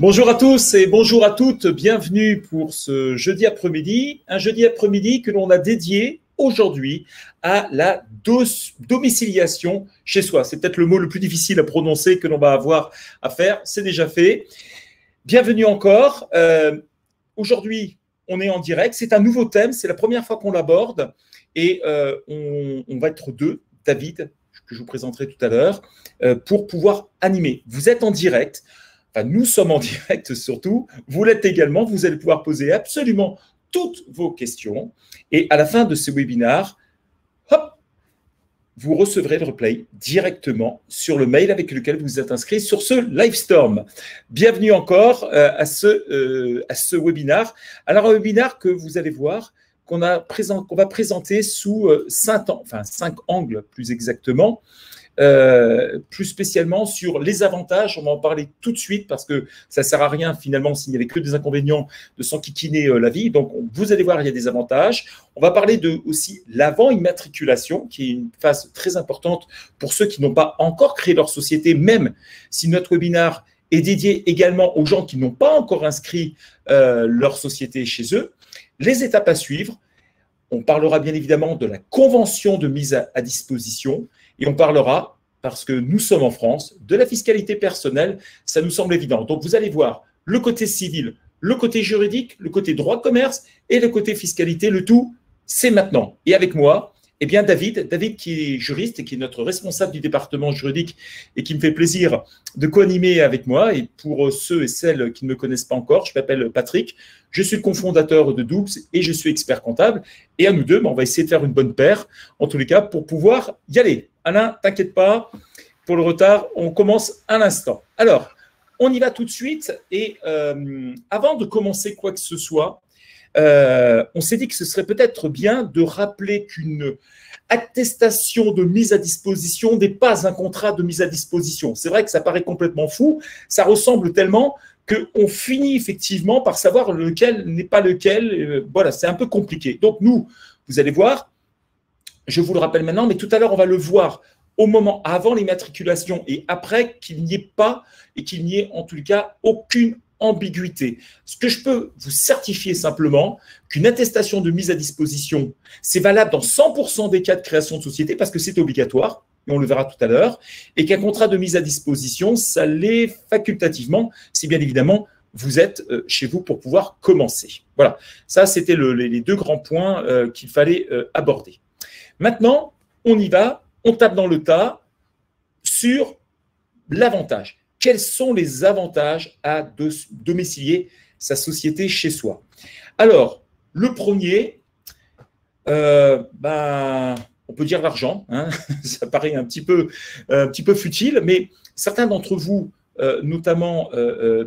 Bonjour à tous et bonjour à toutes, bienvenue pour ce jeudi après-midi, un jeudi après-midi que l'on a dédié aujourd'hui à la domiciliation chez soi. C'est peut-être le mot le plus difficile à prononcer que l'on va avoir à faire, c'est déjà fait. Bienvenue encore. Aujourd'hui, on est en direct, c'est un nouveau thème, c'est la première fois qu'on l'aborde et on va être deux, David, que je vous présenterai tout à l'heure, pour pouvoir animer. Vous êtes en direct. Enfin, nous sommes en direct surtout, vous l'êtes également, vous allez pouvoir poser absolument toutes vos questions et à la fin de ce webinaire, hop, vous recevrez le replay directement sur le mail avec lequel vous êtes inscrit sur ce Livestorm. Bienvenue encore à ce webinaire. Alors, un webinaire que vous allez voir, qu'on va présenter sous 5 angles plus exactement. Plus spécialement sur les avantages, on va en parler tout de suite parce que ça ne sert à rien finalement s'il n'y avait que des inconvénients de s'enquiquiner la vie. Donc vous allez voir, il y a des avantages. On va parler de aussi l'avant-immatriculation qui est une phase très importante pour ceux qui n'ont pas encore créé leur société, même si notre webinaire est dédié également aux gens qui n'ont pas encore inscrit leur société chez eux. Les étapes à suivre. On parlera bien évidemment de la convention de mise à disposition et on parlera, parce que nous sommes en France, de la fiscalité personnelle. Ça nous semble évident. Donc, vous allez voir le côté civil, le côté juridique, le côté droit de commerce et le côté fiscalité. Le tout, c'est maintenant. Et avec moi, eh bien David qui est juriste et qui est notre responsable du département juridique et qui me fait plaisir de co-animer avec moi. Et pour ceux et celles qui ne me connaissent pas encore, je m'appelle Patrick, je suis le cofondateur de Doubs et je suis expert comptable. Et à nous deux, on va essayer de faire une bonne paire, en tous les cas, pour pouvoir y aller. Alain, t'inquiète pas, pour le retard, on commence à l'instant. Alors, on y va tout de suite. Et avant de commencer quoi que ce soit, on s'est dit que ce serait peut-être bien de rappeler qu'une attestation de mise à disposition n'est pas un contrat de mise à disposition. C'est vrai que ça paraît complètement fou, ça ressemble tellement qu'on finit effectivement par savoir lequel n'est pas lequel. Voilà, c'est un peu compliqué. Donc nous, vous allez voir, je vous le rappelle maintenant, mais tout à l'heure, on va le voir au moment avant l'immatriculation et après qu'il n'y ait pas et qu'il n'y ait en tout cas aucune ambiguïté. Ce que je peux vous certifier simplement, qu'une attestation de mise à disposition, c'est valable dans 100% des cas de création de société parce que c'est obligatoire, et on le verra tout à l'heure, et qu'un contrat de mise à disposition, ça l'est facultativement, si bien évidemment vous êtes chez vous pour pouvoir commencer. Voilà, ça c'était les deux grands points qu'il fallait aborder. Maintenant, on y va, on tape dans le tas sur l'avantage. Quels sont les avantages à domicilier sa société chez soi? Alors, le premier, on peut dire l'argent, hein, ça paraît un petit peu futile, mais certains d'entre vous, notamment,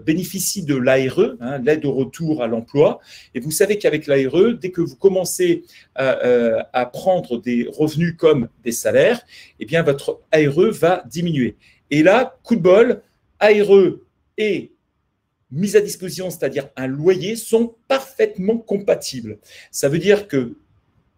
bénéficient de l'ARE, hein, l'aide au retour à l'emploi, et vous savez qu'avec l'ARE, dès que vous commencez à prendre des revenus comme des salaires, eh bien, votre ARE va diminuer. Et là, coup de bol, ARE et mise à disposition, c'est-à-dire un loyer, sont parfaitement compatibles. Ça veut dire que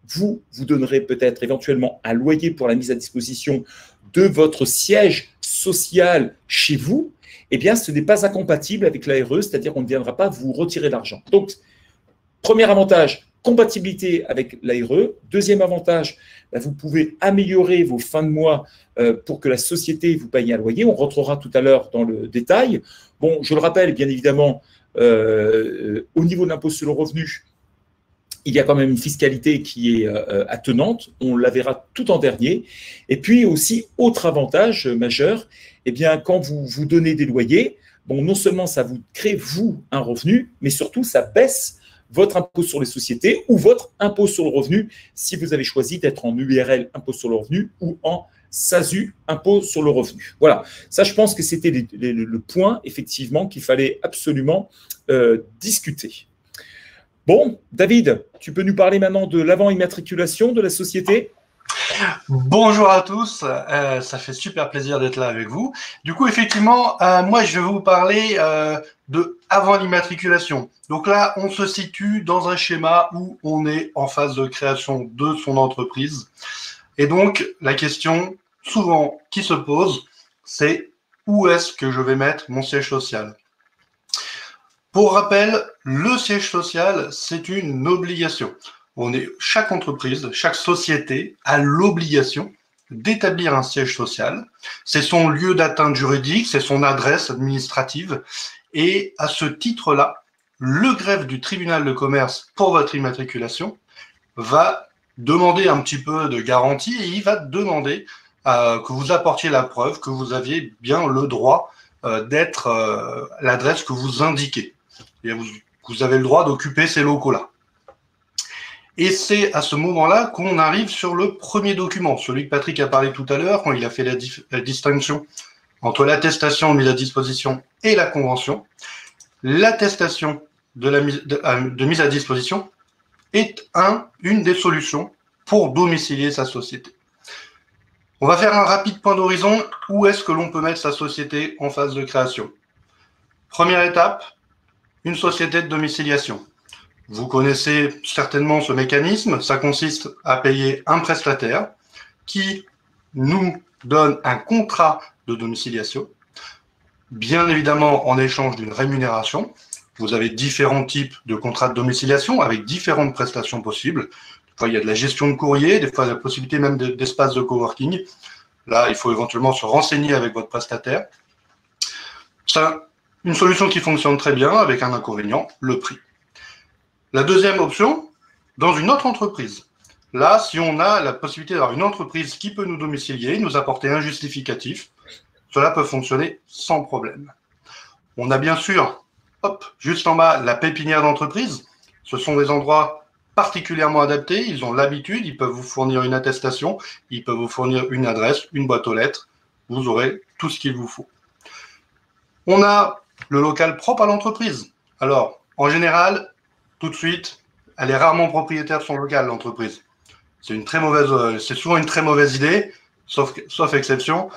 vous donnerez peut-être éventuellement un loyer pour la mise à disposition de votre siège social chez vous. Eh bien, ce n'est pas incompatible avec l'ARE, c'est-à-dire qu'on ne viendra pas vous retirer l'argent. Donc, premier avantage, compatibilité avec l'ARE. Deuxième avantage, vous pouvez améliorer vos fins de mois pour que la société vous paye un loyer. On rentrera tout à l'heure dans le détail. Bon, je le rappelle, bien évidemment, au niveau de l'impôt sur le revenu, il y a quand même une fiscalité qui est attenante. On la verra tout en dernier. Et puis aussi, autre avantage majeur, eh bien, quand vous donnez des loyers, bon, non seulement ça vous crée, vous, un revenu, mais surtout, ça baisse votre impôt sur les sociétés ou votre impôt sur le revenu si vous avez choisi d'être en URL impôt sur le revenu ou en SASU impôt sur le revenu. Voilà, ça je pense que c'était le point effectivement qu'il fallait absolument discuter. Bon, David, tu peux nous parler maintenant de l'avant-immatriculation de la société? Bonjour à tous, ça fait super plaisir d'être là avec vous. Du coup, effectivement, moi, je vais vous parler de avant l'immatriculation. Donc là, on se situe dans un schéma où on est en phase de création de son entreprise. Et donc, la question souvent qui se pose, c'est où est-ce que je vais mettre mon siège social? Pour rappel, le siège social, c'est une obligation. Chaque entreprise, chaque société a l'obligation d'établir un siège social. C'est son lieu d'atteinte juridique, c'est son adresse administrative. Et à ce titre-là, le greffe du tribunal de commerce pour votre immatriculation va demander un petit peu de garantie et il va demander que vous apportiez la preuve que vous aviez bien le droit d'être l'adresse que vous indiquez. Et vous avez le droit d'occuper ces locaux-là. Et c'est à ce moment-là qu'on arrive sur le premier document, celui que Patrick a parlé tout à l'heure, quand il a fait la distinction entre l'attestation mise à disposition et la convention. L'attestation de mise à disposition est une des solutions pour domicilier sa société. On va faire un rapide point d'horizon. Où est-ce que l'on peut mettre sa société en phase de création? Première étape, une société de domiciliation. Vous connaissez certainement ce mécanisme. Ça consiste à payer un prestataire qui nous donne un contrat de domiciliation, bien évidemment en échange d'une rémunération. Vous avez différents types de contrats de domiciliation avec différentes prestations possibles. Des fois, il y a de la gestion de courrier, des fois, il y a la possibilité même d'espace de coworking. Là, il faut éventuellement se renseigner avec votre prestataire. C'est une solution qui fonctionne très bien avec un inconvénient, le prix. La deuxième option, dans une autre entreprise. Là, si on a la possibilité d'avoir une entreprise qui peut nous domicilier, nous apporter un justificatif, cela peut fonctionner sans problème. On a bien sûr, juste en bas, la pépinière d'entreprise. Ce sont des endroits particulièrement adaptés. Ils ont l'habitude, ils peuvent vous fournir une attestation, ils peuvent vous fournir une adresse, une boîte aux lettres. Vous aurez tout ce qu'il vous faut. On a le local propre à l'entreprise. Alors, en général, tout de suite, elle est rarement propriétaire de son local, l'entreprise. C'est souvent une très mauvaise idée, sauf exception.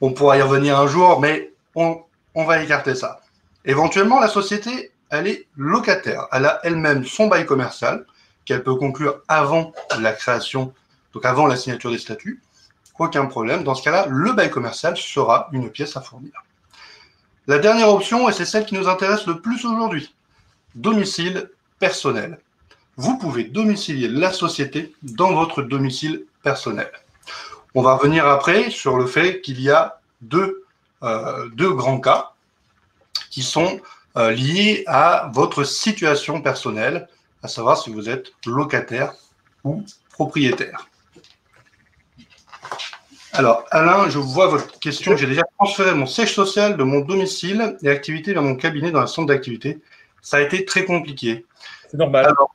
On pourra y revenir un jour, mais on va écarter ça. Éventuellement, la société, elle est locataire. Elle a elle-même son bail commercial qu'elle peut conclure avant la création, donc avant la signature des statuts. Aucun problème. Dans ce cas-là, le bail commercial sera une pièce à fournir. La dernière option, et c'est celle qui nous intéresse le plus aujourd'hui, domicile personnel. Vous pouvez domicilier la société dans votre domicile personnel. On va revenir après sur le fait qu'il y a deux grands cas qui sont liés à votre situation personnelle, à savoir si vous êtes locataire ou propriétaire. Alors, Alain, je vois votre question. J'ai déjà transféré mon siège social de mon domicile et activité vers mon cabinet dans un centre d'activité. Ça a été très compliqué. C'est normal. Alors,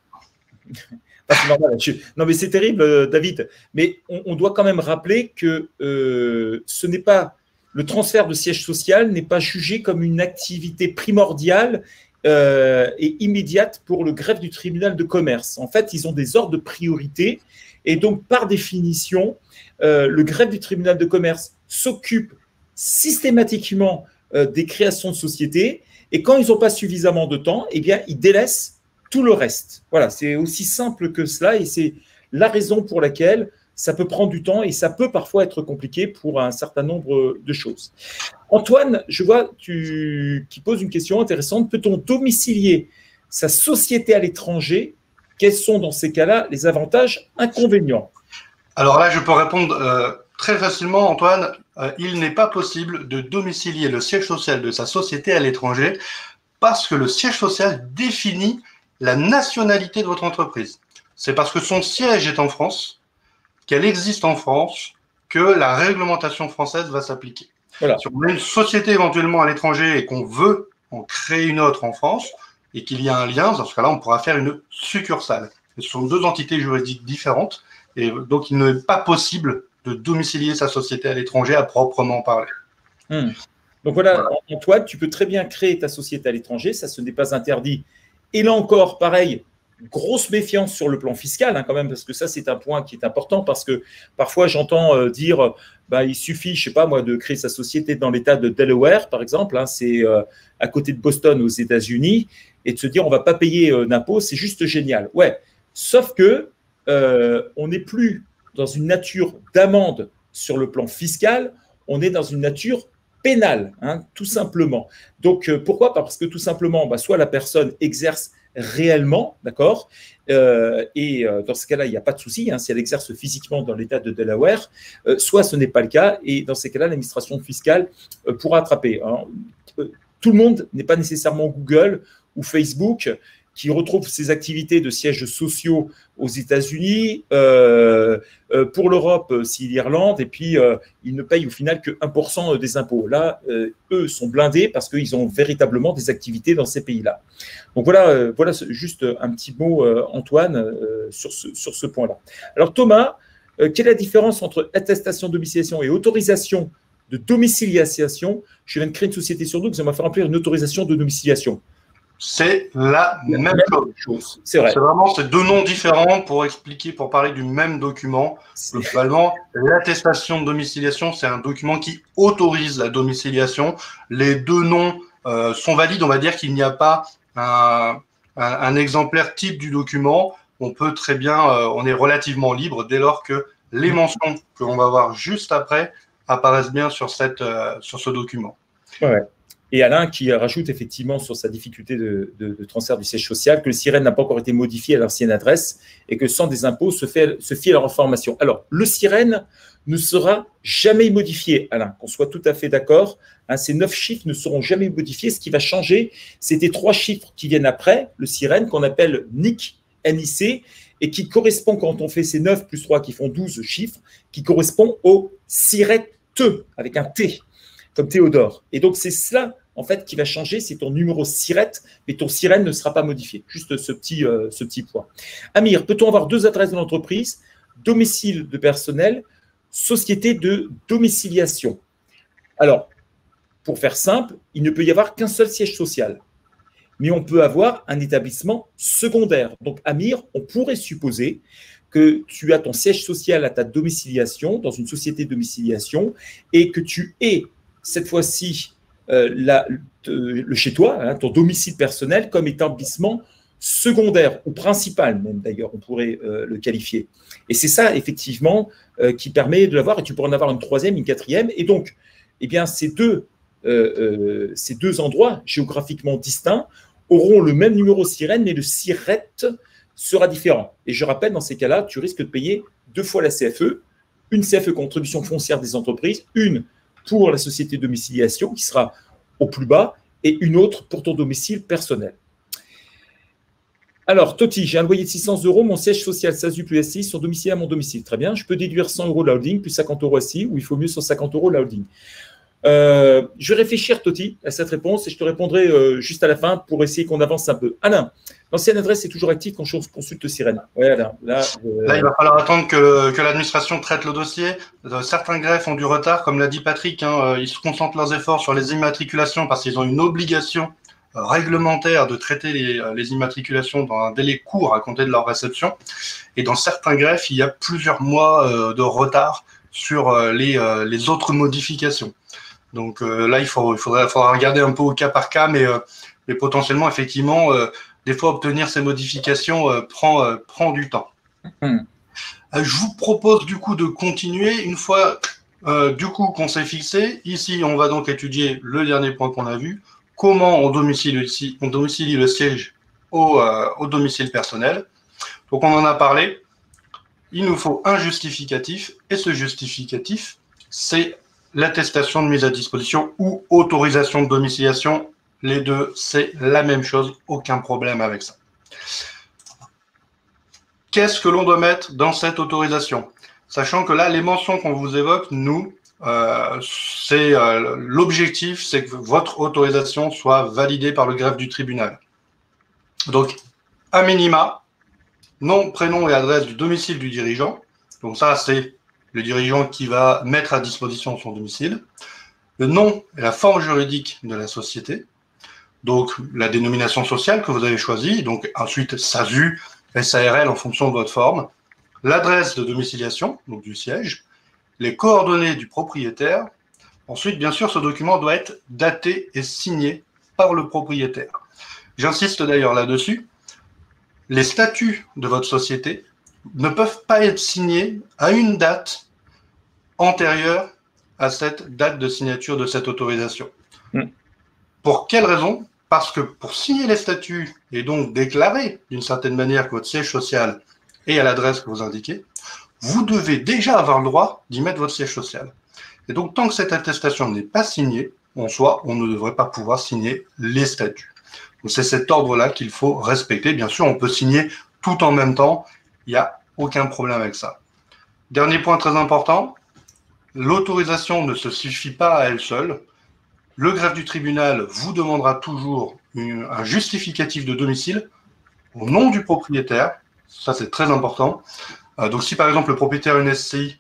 c'est normal. Non, mais c'est terrible, David. Mais on doit quand même rappeler que ce n'est pas le transfert de siège social n'est pas jugé comme une activité primordiale et immédiate pour le greffe du tribunal de commerce. En fait, ils ont des ordres de priorité et donc, par définition, le greffe du tribunal de commerce s'occupe systématiquement des créations de sociétés et quand ils n'ont pas suffisamment de temps, eh bien, ils délaissent tout le reste. Voilà, c'est aussi simple que cela et c'est la raison pour laquelle ça peut prendre du temps et ça peut parfois être compliqué pour un certain nombre de choses. Antoine, je vois qui pose une question intéressante. Peut-on domicilier sa société à l'étranger? Quels sont dans ces cas-là les avantages, inconvénients? Alors là, je peux répondre très facilement, Antoine. Il n'est pas possible de domicilier le siège social de sa société à l'étranger parce que le siège social définit la nationalité de votre entreprise. C'est parce que son siège est en France, qu'elle existe en France, que la réglementation française va s'appliquer. Voilà. Si on a une société éventuellement à l'étranger et qu'on veut en créer une autre en France et qu'il y a un lien, dans ce cas-là, on pourra faire une succursale. Ce sont deux entités juridiques différentes et donc il n'est pas possible de domicilier sa société à l'étranger à proprement parler. Donc voilà, Antoine, tu peux très bien créer ta société à l'étranger, ça ce n'est pas interdit. Et là encore, pareil, grosse méfiance sur le plan fiscal, quand même, parce que ça, c'est un point qui est important, parce que parfois, j'entends dire, il suffit, je ne sais pas moi, de créer sa société dans l'État de Delaware, par exemple, c'est à côté de Boston aux États-Unis, et de se dire, on ne va pas payer d'impôts, c'est juste génial. Ouais, sauf que on n'est plus dans une nature d'amende sur le plan fiscal, on est dans une nature pénal, hein, tout simplement. Donc, pourquoi? Parce que tout simplement, soit la personne exerce réellement, d'accord, et dans ce cas-là, il n'y a pas de souci, hein, si elle exerce physiquement dans l'État de Delaware, soit ce n'est pas le cas, et dans ces cas-là, l'administration fiscale pourra attraper. Hein. Tout le monde n'est pas nécessairement Google ou Facebook qui retrouve ses activités de sièges sociaux aux États-Unis, pour l'Europe, c'est l'Irlande, et puis ils ne payent au final que 1% des impôts. Là, eux sont blindés parce qu'ils ont véritablement des activités dans ces pays-là. Donc voilà, voilà juste un petit mot, Antoine, sur ce point-là. Alors Thomas, quelle est la différence entre attestation de domiciliation et autorisation de domiciliation? Je viens de créer une société sur nous, ça m'a fait remplir une autorisation de domiciliation. C'est la même chose. C'est vrai. C'est vraiment ces deux noms différents pour expliquer, pour parler du même document. Globalement, l'attestation de domiciliation, c'est un document qui autorise la domiciliation. Les deux noms sont valides. On va dire qu'il n'y a pas un exemplaire type du document. On peut très bien, on est relativement libre dès lors que les mentions que l'on va voir juste après apparaissent bien sur ce document. Ouais. Et Alain qui rajoute effectivement sur sa difficulté de transfert du siège social que le SIREN n'a pas encore été modifié à l'ancienne adresse et que sans des impôts se fie à leur information. Alors, le SIREN ne sera jamais modifié, Alain, qu'on soit tout à fait d'accord. Hein, ces 9 chiffres ne seront jamais modifiés. Ce qui va changer, c'est les 3 chiffres qui viennent après, le SIREN, qu'on appelle NIC, NIC, et qui correspond, quand on fait ces 9 plus 3 qui font 12 chiffres, qui correspond au SIRET, avec un T, comme Théodore. Et donc, c'est cela en fait, qui va changer, c'est ton numéro SIRET, mais ton SIREN ne sera pas modifié. Juste ce petit point. Amir, peut-on avoir 2 adresses de l'entreprise, domicile de personnel, société de domiciliation? Alors, pour faire simple, il ne peut y avoir qu'un seul siège social, mais on peut avoir un établissement secondaire. Donc, Amir, on pourrait supposer que tu as ton siège social à ta domiciliation, dans une société de domiciliation, et que tu aies, cette fois-ci, le chez toi, hein, ton domicile personnel comme établissement secondaire ou principal même d'ailleurs, on pourrait le qualifier. Et c'est ça effectivement qui permet de l'avoir et tu pourrais en avoir une 3e, une 4e. Et donc, eh bien, ces deux endroits géographiquement distincts auront le même numéro SIREN, mais le SIRET sera différent. Et je rappelle, dans ces cas-là, tu risques de payer 2 fois la CFE, une CFE contribution foncière des entreprises, une pour la société de domiciliation qui sera au plus bas et une autre pour ton domicile personnel. Alors, Toti, j'ai un loyer de 600 €, mon siège social SASU plus SCI sont domiciliés à mon domicile. Très bien, je peux déduire 100 € de la holding plus 50 € SCI ou il faut mieux 150 € de la holding. Je vais réfléchir, Toti, à cette réponse et je te répondrai juste à la fin pour essayer qu'on avance un peu. Alain, l'ancienne adresse est toujours active quand je consulte SIREN. Ouais, Alain, là, il va falloir attendre que l'administration traite le dossier. Certains greffes ont du retard, comme l'a dit Patrick. Hein, ils se concentrent leurs efforts sur les immatriculations parce qu'ils ont une obligation réglementaire de traiter les immatriculations dans un délai court à compter de leur réception. Et dans certains greffes, il y a plusieurs mois de retard sur les autres modifications. Donc là, il faudra regarder un peu au cas par cas, mais potentiellement, effectivement, des fois, obtenir ces modifications prend du temps. Je vous propose du coup de continuer une fois du coup qu'on s'est fixé. Ici, on va donc étudier le dernier point qu'on a vu, comment on domicilie le siège au domicile personnel. Donc, on en a parlé. Il nous faut un justificatif, et ce justificatif, c'est l'attestation de mise à disposition ou autorisation de domiciliation. Les deux, c'est la même chose, aucun problème avec ça. Qu'est-ce que l'on doit mettre dans cette autorisation? Sachant que là, les mentions qu'on vous évoque, nous, l'objectif, c'est que votre autorisation soit validée par le greffe du tribunal. Donc, à minima, nom, prénom et adresse du domicile du dirigeant. Donc ça, c'est le dirigeant qui va mettre à disposition son domicile. Le nom et la forme juridique de la société. Donc, la dénomination sociale que vous avez choisie. Donc, ensuite, SASU, SARL en fonction de votre forme. L'adresse de domiciliation, donc du siège. Les coordonnées du propriétaire. Ensuite, bien sûr, ce document doit être daté et signé par le propriétaire. J'insiste d'ailleurs là-dessus. Les statuts de votre société ne peuvent pas être signés à une date antérieure à cette date de signature de cette autorisation. Mm. Pour quelle raison? Parce que pour signer les statuts et donc déclarer d'une certaine manière que votre siège social est à l'adresse que vous indiquez, vous devez déjà avoir le droit d'y mettre votre siège social. Et donc, tant que cette attestation n'est pas signée, en soi, on ne devrait pas pouvoir signer les statuts. Donc, c'est cet ordre-là qu'il faut respecter. Bien sûr, on peut signer tout en même temps. Il n'y a aucun problème avec ça. Dernier point très important, l'autorisation ne se suffit pas à elle seule. Le greffe du tribunal vous demandera toujours un justificatif de domicile au nom du propriétaire. Ça, c'est très important. Donc, si par exemple le propriétaire a une SCI,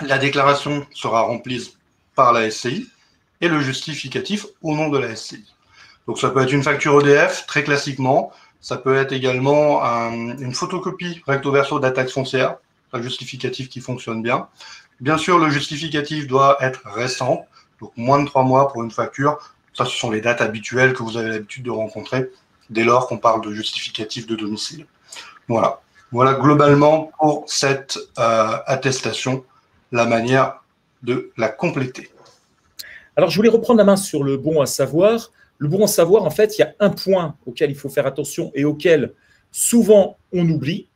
la déclaration sera remplie par la SCI et le justificatif au nom de la SCI. Donc, ça peut être une facture EDF, très classiquement. Ça peut être également une photocopie recto verso de la taxe foncière, un justificatif qui fonctionne bien. Bien sûr, le justificatif doit être récent, donc moins de 3 mois pour une facture. Ça, ce sont les dates habituelles que vous avez l'habitude de rencontrer dès lors qu'on parle de justificatif de domicile. Voilà. Voilà globalement pour cette attestation, la manière de la compléter. Alors, je voulais reprendre la main sur le bon à savoir. Le bon à savoir, en fait, il y a un point auquel il faut faire attention et auquel souvent on oublie.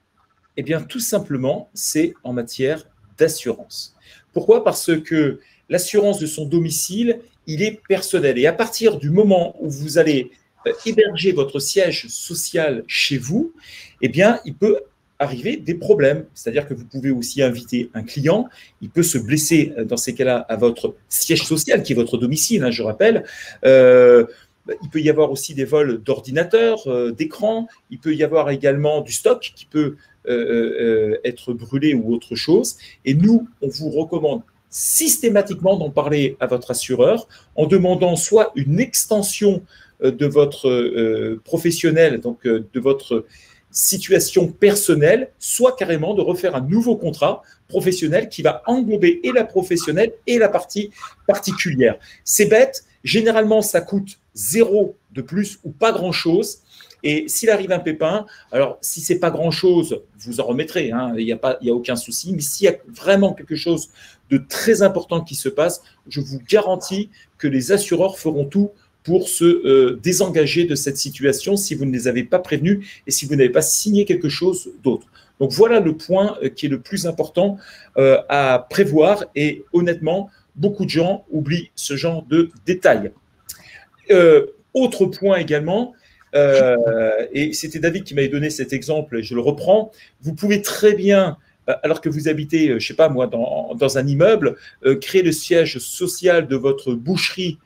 Eh bien, tout simplement, c'est en matière d'assurance. Pourquoi? Parce que l'assurance de son domicile, il est personnel. Et à partir du moment où vous allez héberger votre siège social chez vous, eh bien, il peut arriver des problèmes. C'est-à-dire que vous pouvez aussi inviter un client, il peut se blesser dans ces cas-là à votre siège social, qui est votre domicile, hein, je rappelle. Il peut y avoir aussi des vols d'ordinateurs, d'écrans. Il peut y avoir également du stock qui peut être brûlé ou autre chose. Et nous, on vous recommande systématiquement d'en parler à votre assureur en demandant soit une extension de votre professionnel, donc de votre situation personnelle, soit carrément de refaire un nouveau contrat professionnel qui va englober et la professionnelle et la partie particulière. C'est bête, généralement ça coûte 0 de plus ou pas grand-chose. Et s'il arrive un pépin, alors si ce n'est pas grand-chose, vous en remettrez, hein, il n'y a aucun souci. Mais s'il y a vraiment quelque chose de très important qui se passe, je vous garantis que les assureurs feront tout pour se désengager de cette situation si vous ne les avez pas prévenus et si vous n'avez pas signé quelque chose d'autre. Donc voilà le point qui est le plus important à prévoir et honnêtement, beaucoup de gens oublient ce genre de détails. Autre point également, et c'était David qui m'avait donné cet exemple, et je le reprends, vous pouvez très bien, alors que vous habitez, je ne sais pas moi, dans un immeuble, créer le siège social de votre boucherie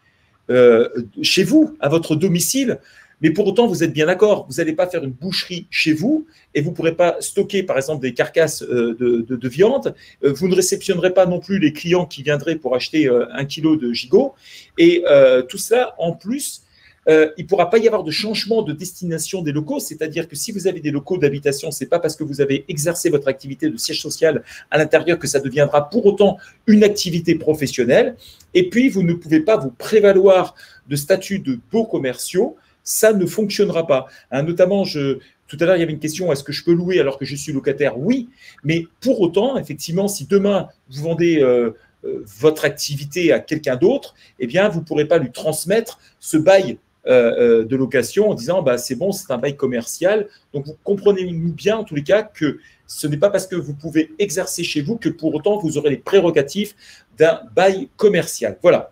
chez vous, à votre domicile, mais pour autant, vous êtes bien d'accord, vous n'allez pas faire une boucherie chez vous et vous ne pourrez pas stocker, par exemple, des carcasses de viande. Vous ne réceptionnerez pas non plus les clients qui viendraient pour acheter 1 kilo de gigot. Et tout ça, en plus, il ne pourra pas y avoir de changement de destination des locaux, c'est-à-dire que si vous avez des locaux d'habitation, ce n'est pas parce que vous avez exercé votre activité de siège social à l'intérieur que ça deviendra pour autant une activité professionnelle. Et puis, vous ne pouvez pas vous prévaloir de statut de baux commerciaux, ça ne fonctionnera pas. Hein, notamment, tout à l'heure, il y avait une question, est-ce que je peux louer alors que je suis locataire? Oui, mais pour autant, effectivement, si demain, vous vendez votre activité à quelqu'un d'autre, eh bien, vous ne pourrez pas lui transmettre ce bail de location en disant bah, c'est bon, c'est un bail commercial. Donc, vous comprenez-nous bien, en tous les cas, que ce n'est pas parce que vous pouvez exercer chez vous que pour autant, vous aurez les prérogatives d'un bail commercial. Voilà.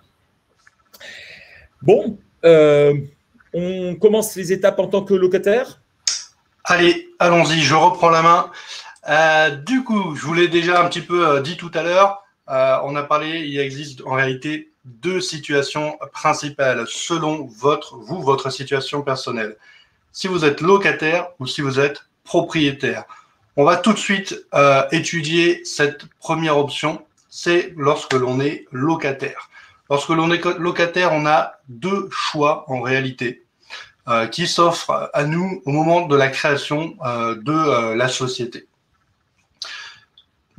Bon, on commence les étapes en tant que locataire. Allez, allons-y, je reprends la main. Du coup, je vous l'ai déjà un petit peu dit tout à l'heure, on a parlé, il existe en réalité 2 situations principales selon votre situation personnelle. Si vous êtes locataire ou si vous êtes propriétaire. On va tout de suite étudier cette première option, c'est lorsque l'on est locataire. Lorsque l'on est locataire, on a 2 choix en réalité qui s'offrent à nous au moment de la création de la société.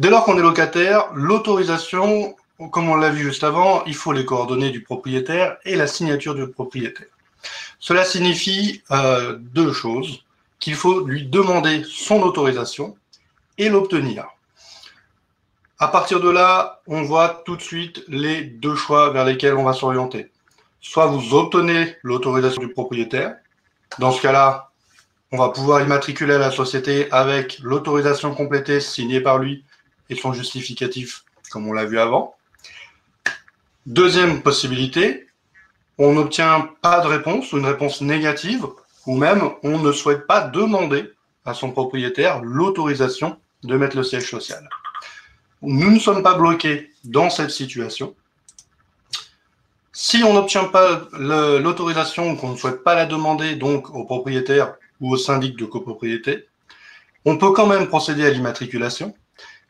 Dès lors qu'on est locataire, l'autorisation, comme on l'a vu juste avant, il faut les coordonnées du propriétaire et la signature du propriétaire. Cela signifie 2 choses, qu'il faut lui demander son autorisation et l'obtenir. À partir de là, on voit tout de suite les deux choix vers lesquels on va s'orienter. Soit vous obtenez l'autorisation du propriétaire. Dans ce cas-là, on va pouvoir immatriculer la société avec l'autorisation complétée signée par lui et son justificatif, comme on l'a vu avant. Deuxième possibilité, on n'obtient pas de réponse ou une réponse négative, ou même on ne souhaite pas demander à son propriétaire l'autorisation de mettre le siège social. Nous ne sommes pas bloqués dans cette situation. Si on n'obtient pas l'autorisation ou qu'on ne souhaite pas la demander donc au propriétaire ou au syndic de copropriété, on peut quand même procéder à l'immatriculation,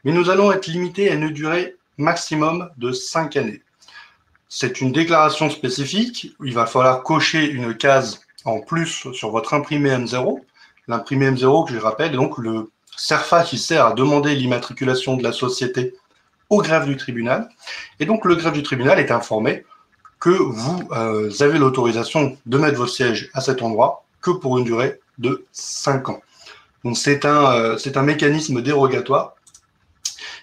mais nous allons être limités à une durée maximum de 5 années. C'est une déclaration spécifique, il va falloir cocher une case en plus sur votre imprimé M0. L'imprimé M0, que je rappelle, est donc le CERFA qui sert à demander l'immatriculation de la société au greffe du tribunal. Et donc, le greffe du tribunal est informé que vous avez l'autorisation de mettre vos sièges à cet endroit que pour une durée de 5 ans. Donc, c'est un mécanisme dérogatoire.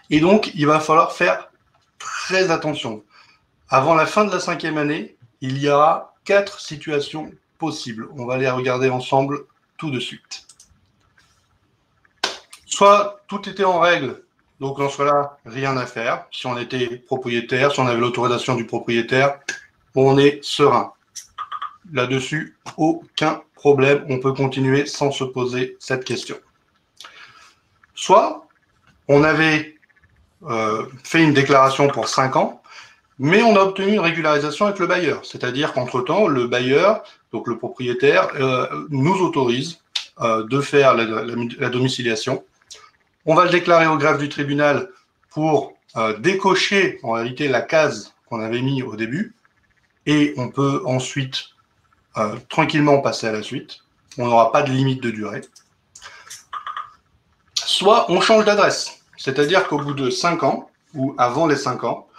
Et donc, il va falloir faire très attention. Avant la fin de la 5e année, il y aura 4 situations possibles. On va les regarder ensemble tout de suite. Soit tout était en règle, donc dans ce cas-là, rien à faire. Si on était propriétaire, si on avait l'autorisation du propriétaire, on est serein. Là-dessus, aucun problème, on peut continuer sans se poser cette question. Soit on avait fait une déclaration pour 5 ans, mais on a obtenu une régularisation avec le bailleur. C'est-à-dire qu'entre-temps, le bailleur, donc le propriétaire, nous autorise de faire la domiciliation. On va le déclarer au greffe du tribunal pour décocher en réalité la case qu'on avait mise au début et on peut ensuite tranquillement passer à la suite. On n'aura pas de limite de durée. Soit on change d'adresse, c'est-à-dire qu'au bout de 5 ans ou avant les 5 ans,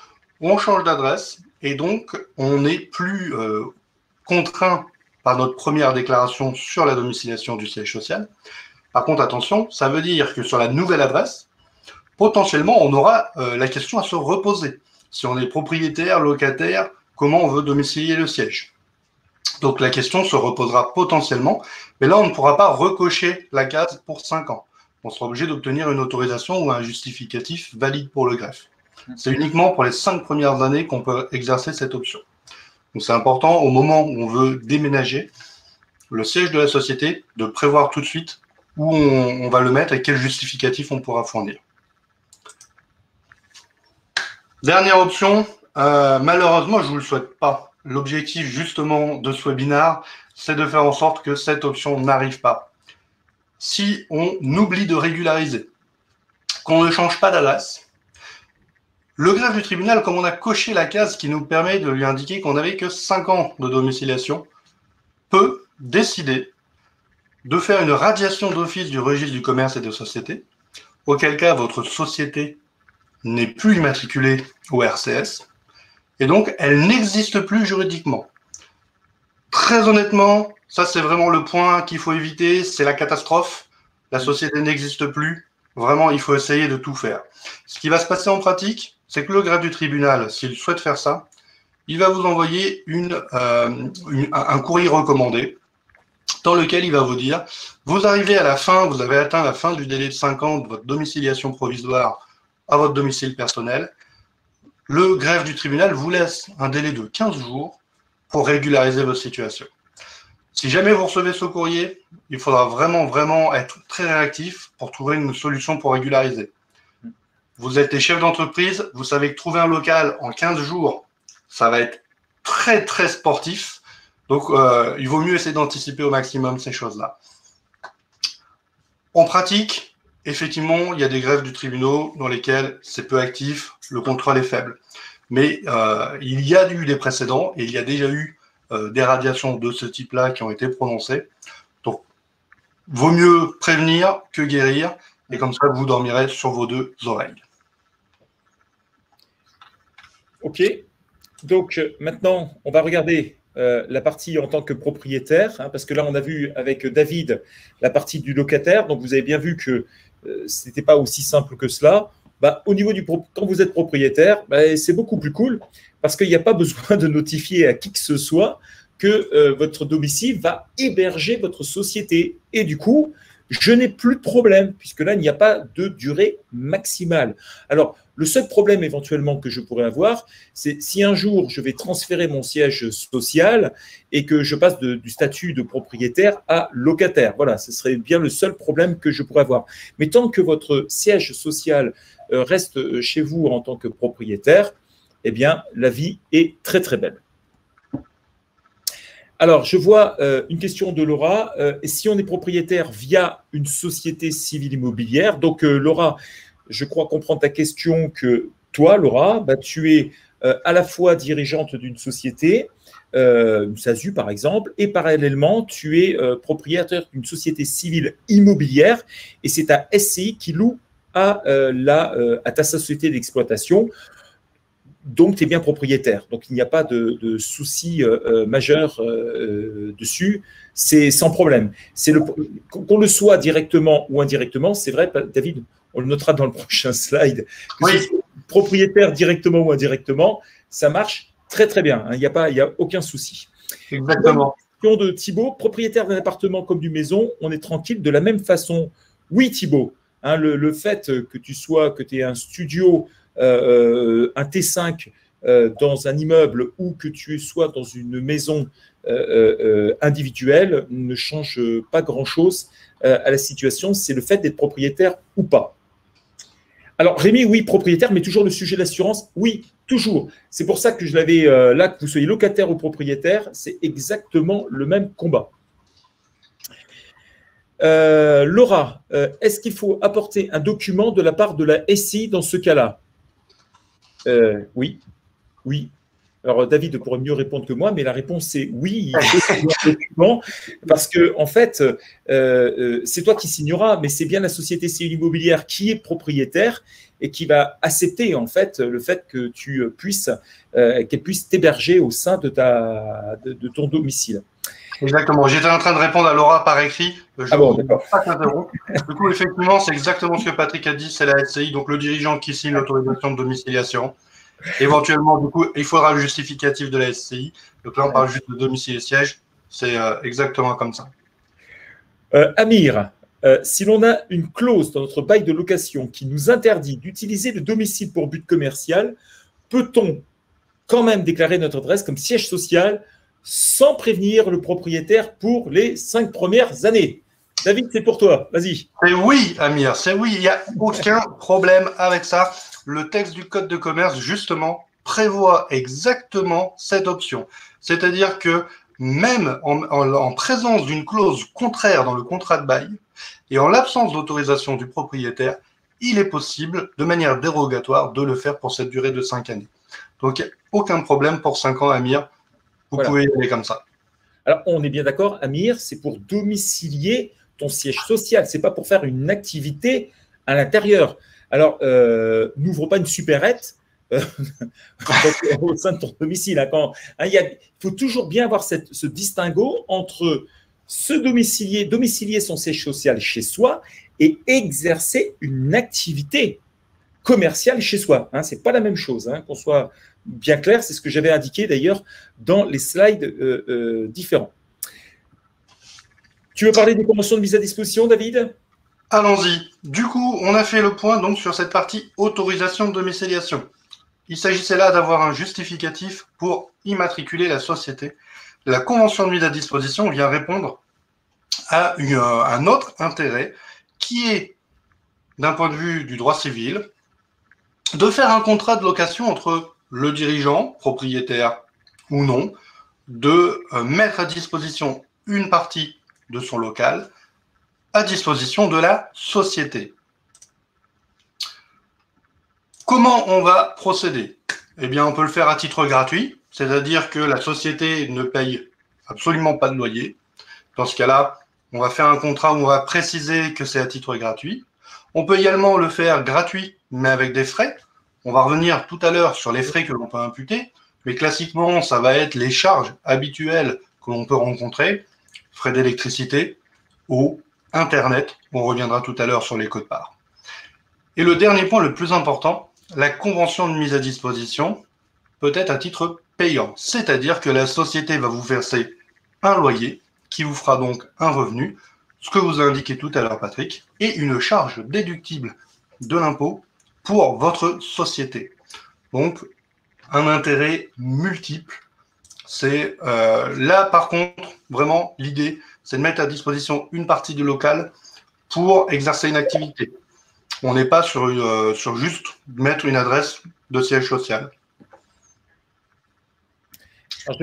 on change d'adresse et donc on n'est plus contraint par notre première déclaration sur la domiciliation du siège social. Par contre, attention, ça veut dire que sur la nouvelle adresse, potentiellement, on aura la question à se reposer. Si on est propriétaire, locataire, comment on veut domicilier le siège? Donc la question se reposera potentiellement, mais là, on ne pourra pas recocher la case pour 5 ans. On sera obligé d'obtenir une autorisation ou un justificatif valide pour le greffe. C'est uniquement pour les 5 premières années qu'on peut exercer cette option. Donc c'est important, au moment où on veut déménager le siège de la société, de prévoir tout de suite où on va le mettre et quel justificatif on pourra fournir. Dernière option, malheureusement, je ne vous le souhaite pas. L'objectif justement de ce webinaire, c'est de faire en sorte que cette option n'arrive pas. Si on oublie de régulariser, qu'on ne change pas d'adresse, le greffe du tribunal, comme on a coché la case qui nous permet de lui indiquer qu'on n'avait que 5 ans de domiciliation, peut décider de faire une radiation d'office du registre du commerce et des sociétés, auquel cas votre société n'est plus immatriculée au RCS, et donc elle n'existe plus juridiquement. Très honnêtement, ça c'est vraiment le point qu'il faut éviter, c'est la catastrophe. La société n'existe plus, vraiment il faut essayer de tout faire. Ce qui va se passer en pratique, c'est que le greffe du tribunal, s'il souhaite faire ça, il va vous envoyer un courrier recommandé dans lequel il va vous dire, vous arrivez à la fin, vous avez atteint la fin du délai de 5 ans de votre domiciliation provisoire à votre domicile personnel. Le greffe du tribunal vous laisse un délai de 15 jours pour régulariser votre situation. Si jamais vous recevez ce courrier, il faudra vraiment être très réactif pour trouver une solution pour régulariser. Vous êtes des chefs d'entreprise, vous savez que trouver un local en 15 jours, ça va être très sportif. Donc, il vaut mieux essayer d'anticiper au maximum ces choses-là. En pratique, effectivement, il y a des greffes du tribunal dans lesquelles c'est peu actif, le contrôle est faible. Mais il y a eu des précédents et il y a déjà eu des radiations de ce type-là qui ont été prononcées. Donc, vaut mieux prévenir que guérir et comme ça, vous dormirez sur vos 2 oreilles. OK. Donc, maintenant, on va regarder la partie en tant que propriétaire, hein, parce que là, on a vu avec David la partie du locataire. Donc, vous avez bien vu que ce n'était pas aussi simple que cela. Bah, au niveau quand vous êtes propriétaire, bah, c'est beaucoup plus cool parce qu'il n'y a pas besoin de notifier à qui que ce soit que votre domicile va héberger votre société. Et du coup, je n'ai plus de problème, puisque là, il n'y a pas de durée maximale. Alors, le seul problème éventuellement que je pourrais avoir, c'est si un jour je vais transférer mon siège social et que je passe du statut de propriétaire à locataire. Voilà, ce serait bien le seul problème que je pourrais avoir. Mais tant que votre siège social reste chez vous en tant que propriétaire, eh bien, la vie est très, très belle. Alors, je vois une question de Laura. Et si on est propriétaire via une société civile immobilière, donc Laura, je crois comprendre ta question que toi, Laura, bah, tu es à la fois dirigeante d'une société, une SASU par exemple, et parallèlement, tu es propriétaire d'une société civile immobilière et c'est ta SCI qui loue à ta société d'exploitation. Donc, tu es bien propriétaire. Donc, il n'y a pas de souci majeur dessus. C'est sans problème. Qu'on le soit directement ou indirectement, c'est vrai, David, on le notera dans le prochain slide. Oui. Propriétaire directement ou indirectement, ça marche très, très bien. Il n'y a aucun souci. Exactement. Question de Thibaut, propriétaire d'un appartement comme d'une maison, on est tranquille de la même façon. Oui, Thibaut. Le fait que tu aies un studio, un T5 dans un immeuble ou que tu sois dans une maison individuelle ne change pas grand-chose à la situation. C'est le fait d'être propriétaire ou pas. Alors, Rémi, oui, propriétaire, mais toujours le sujet de l'assurance, oui, toujours. C'est pour ça que je l'avais là, que vous soyez locataire ou propriétaire, c'est exactement le même combat. Laura, est-ce qu'il faut apporter un document de la part de la SI dans ce cas-là? Oui, oui. Alors, David pourrait mieux répondre que moi, mais la réponse est oui, il faut un document parce que, en fait, c'est toi qui signeras, mais c'est bien la société civile immobilière qui est propriétaire et qui va accepter, en fait, le fait que qu'elle puisse t'héberger au sein de ton domicile. Exactement. J'étais en train de répondre à Laura par écrit. Ah bon, d'accord. Pas t'interrompre. Du coup, effectivement, c'est exactement ce que Patrick a dit. C'est la SCI, donc le dirigeant qui signe l'autorisation de domiciliation. Éventuellement, du coup, il faudra le justificatif de la SCI. Donc là, on parle juste de domicile et siège. C'est exactement comme ça. Amir, si l'on a une clause dans notre bail de location qui nous interdit d'utiliser le domicile pour but commercial, peut-on quand même déclarer notre adresse comme siège social sans prévenir le propriétaire pour les 5 premières années? David, c'est pour toi. Vas-y. C'est oui, Amir, c'est oui. Il n'y a aucun problème avec ça. Le texte du Code de commerce, justement, prévoit exactement cette option. C'est-à-dire que même en présence d'une clause contraire dans le contrat de bail et en l'absence d'autorisation du propriétaire, il est possible, de manière dérogatoire, de le faire pour cette durée de 5 années. Donc, aucun problème pour 5 ans, Amir. Vous pouvez y aller comme ça. Alors, on est bien d'accord, Amir, c'est pour domicilier ton siège social. Ce n'est pas pour faire une activité à l'intérieur. Alors, n'ouvre pas une supérette au sein de ton domicile. Il faut toujours bien avoir ce distinguo entre domicilier son siège social chez soi et exercer une activité commerciale chez soi. Ce n'est pas la même chose, qu'on soit bien clair. C'est ce que j'avais indiqué d'ailleurs dans les slides différents. Tu veux parler des conventions de mise à disposition, David ? Allons-y. Du coup, on a fait le point donc sur cette partie autorisation de domiciliation. Il s'agissait là d'avoir un justificatif pour immatriculer la société. La convention de mise à disposition vient répondre à un autre intérêt qui est, d'un point de vue du droit civil, de faire un contrat de location entre le dirigeant, propriétaire ou non, de mettre à disposition une partie de son local à disposition de la société. Comment on va procéder? Eh bien, on peut le faire à titre gratuit, c'est-à-dire que la société ne paye absolument pas de loyer. Dans ce cas-là, on va faire un contrat où on va préciser que c'est à titre gratuit. On peut également le faire gratuit, mais avec des frais. On va revenir tout à l'heure sur les frais que l'on peut imputer, mais classiquement, ça va être les charges habituelles que l'on peut rencontrer, frais d'électricité, eau, Internet. On reviendra tout à l'heure sur les quotes-parts. Et le dernier point, le plus important, la convention de mise à disposition peut être à titre payant. C'est-à-dire que la société va vous verser un loyer qui vous fera donc un revenu, ce que vous a indiqué tout à l'heure Patrick, et une charge déductible de l'impôt pour votre société. Donc, un intérêt multiple. C'est là, par contre, vraiment, l'idée, c'est de mettre à disposition une partie du local pour exercer une activité. On n'est pas sur juste mettre une adresse de siège social.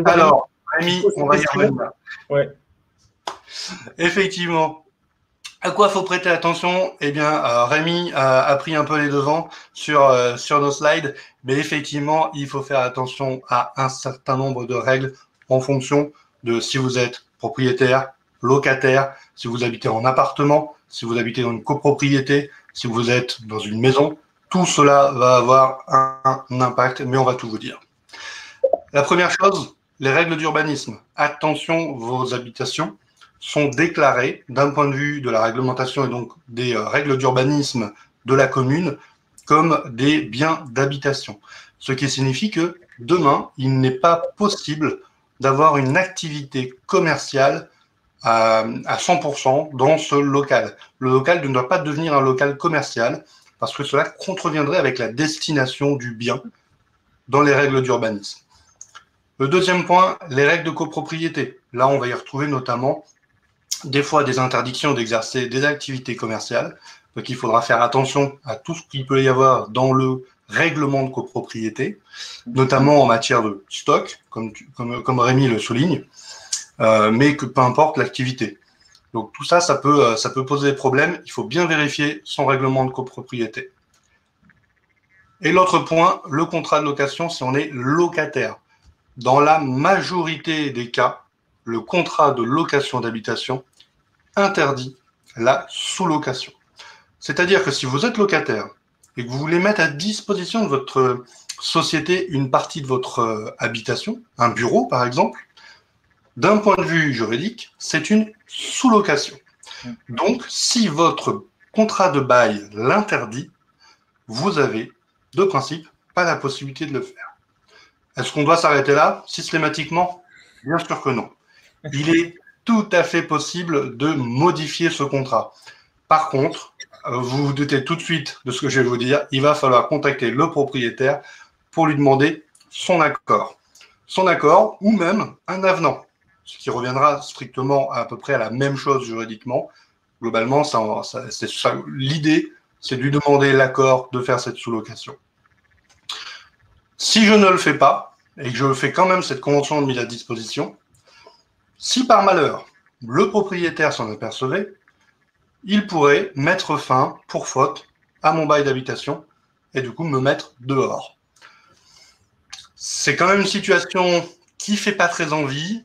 Alors, Rémi, on va y revenir. Ouais. Effectivement. À quoi faut prêter attention? Eh bien, Rémi a pris un peu les devants sur nos slides, mais effectivement, il faut faire attention à un certain nombre de règles en fonction de si vous êtes propriétaire, locataire, si vous habitez en appartement, si vous habitez dans une copropriété, si vous êtes dans une maison. Tout cela va avoir un impact, mais on va tout vous dire. La première chose, les règles d'urbanisme. Attention, vos habitations sont déclarées d'un point de vue de la réglementation et donc des règles d'urbanisme de la commune comme des biens d'habitation. Ce qui signifie que demain, il n'est pas possible d'avoir une activité commerciale à 100% dans ce local. Le local ne doit pas devenir un local commercial parce que cela contreviendrait avec la destination du bien dans les règles d'urbanisme. Le deuxième point, les règles de copropriété. Là, on va y retrouver notamment des fois des interdictions d'exercer des activités commerciales. Donc, il faudra faire attention à tout ce qu'il peut y avoir dans le règlement de copropriété, notamment en matière de stock, comme Rémi le souligne, mais que peu importe l'activité. Donc, tout ça, ça peut poser des problèmes. Il faut bien vérifier son règlement de copropriété. Et l'autre point, le contrat de location, si on est locataire. Dans la majorité des cas, le contrat de location d'habitation interdit la sous-location. C'est-à-dire que si vous êtes locataire et que vous voulez mettre à disposition de votre société une partie de votre habitation, un bureau par exemple, d'un point de vue juridique, c'est une sous-location. Donc, si votre contrat de bail l'interdit, vous avez, de principe, pas la possibilité de le faire. Est-ce qu'on doit s'arrêter là, systématiquement? Bien sûr que non. Il est tout à fait possible de modifier ce contrat. Par contre, vous vous doutez tout de suite de ce que je vais vous dire, il va falloir contacter le propriétaire pour lui demander son accord. Son accord ou même un avenant, ce qui reviendra strictement à peu près à la même chose juridiquement. Globalement, l'idée, c'est de lui demander l'accord de faire cette sous-location. Si je ne le fais pas, et que je fais quand même cette convention de mise à disposition, si par malheur, le propriétaire s'en apercevait, il pourrait mettre fin, pour faute, à mon bail d'habitation et du coup me mettre dehors. C'est quand même une situation qui ne fait pas très envie,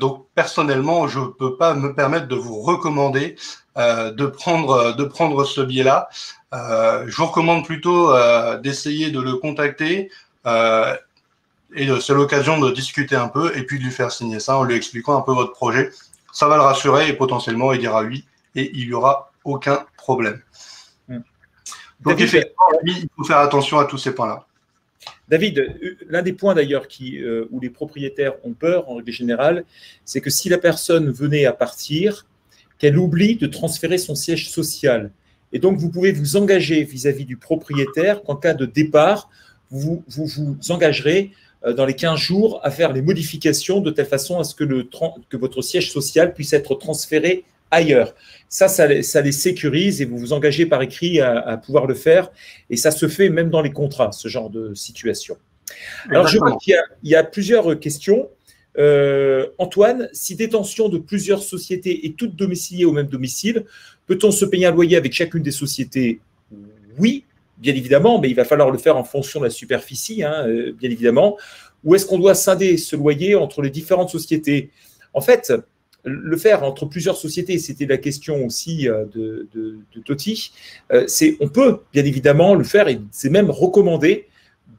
donc personnellement, je ne peux pas me permettre de vous recommander de prendre ce biais-là. Je vous recommande plutôt d'essayer de le contacter et c'est l'occasion de discuter un peu et puis de lui faire signer ça en lui expliquant un peu votre projet. Ça va le rassurer et potentiellement il dira oui et il n'y aura aucun problème. Donc David, effectivement, il faut faire attention à tous ces points-là. David, l'un des points d'ailleurs où les propriétaires ont peur en règle générale, c'est que si la personne venait à partir, qu'elle oublie de transférer son siège social. Et donc vous pouvez vous engager vis-à-vis du propriétaire qu'en cas de départ, vous engagerez dans les 15 jours à faire les modifications de telle façon à ce que votre siège social puisse être transféré ailleurs. Ça les sécurise et vous vous engagez par écrit à pouvoir le faire. Et ça se fait même dans les contrats, ce genre de situation. Alors, je vois qu'il y a plusieurs questions. Antoine, si détention de plusieurs sociétés est toutes domiciliées au même domicile, peut-on se payer un loyer avec chacune des sociétés? Oui, bien évidemment, mais il va falloir le faire en fonction de la superficie, bien évidemment. Ou est-ce qu'on doit scinder ce loyer entre les différentes sociétés? En fait, le faire entre plusieurs sociétés, c'était la question aussi de Toti, on peut bien évidemment le faire et c'est même recommandé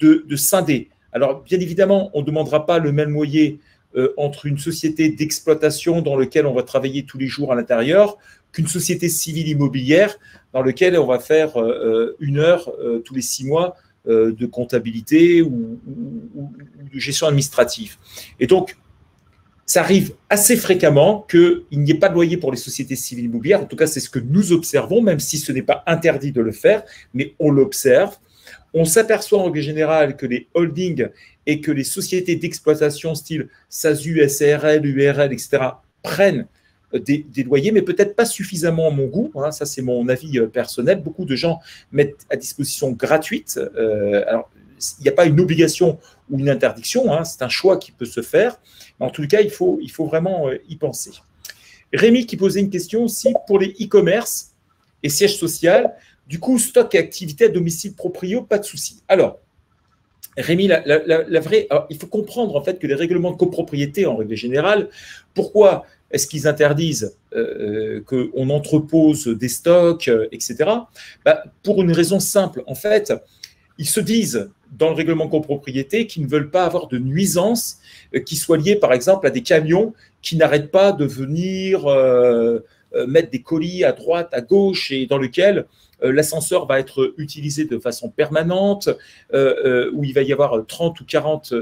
de scinder. Alors, bien évidemment, on ne demandera pas le même loyer entre une société d'exploitation dans laquelle on va travailler tous les jours à l'intérieur qu'une société civile immobilière dans laquelle on va faire 1 heure tous les 6 mois de comptabilité ou de gestion administrative. Et donc, ça arrive assez fréquemment qu'il n'y ait pas de loyer pour les sociétés civiles immobilières. En tout cas, c'est ce que nous observons, même si ce n'est pas interdit de le faire, mais on l'observe. On s'aperçoit en règle générale que les holdings et que les sociétés d'exploitation style SASU, SARL, URL, etc. prennent des loyers, mais peut-être pas suffisamment à mon goût. Hein, ça, c'est mon avis personnel. Beaucoup de gens mettent à disposition gratuite. Alors, il n'y a pas une obligation ou une interdiction, hein, c'est un choix qui peut se faire. Mais en tout cas, il faut vraiment y penser. Rémi qui posait une question aussi pour les e-commerce et siège social. Du coup, stock et activité à domicile proprio, pas de souci. Alors, Rémi, la vraie, alors, il faut comprendre en fait que les règlements de copropriété, en règle générale, pourquoi est-ce qu'ils interdisent qu'on entrepose des stocks, etc. Pour une raison simple. En fait, ils se disent dans le règlement de copropriété qu'ils ne veulent pas avoir de nuisances qui soient liées, par exemple, à des camions qui n'arrêtent pas de venir mettre des colis à droite, à gauche, et dans lequel l'ascenseur va être utilisé de façon permanente, où il va y avoir 30 ou 40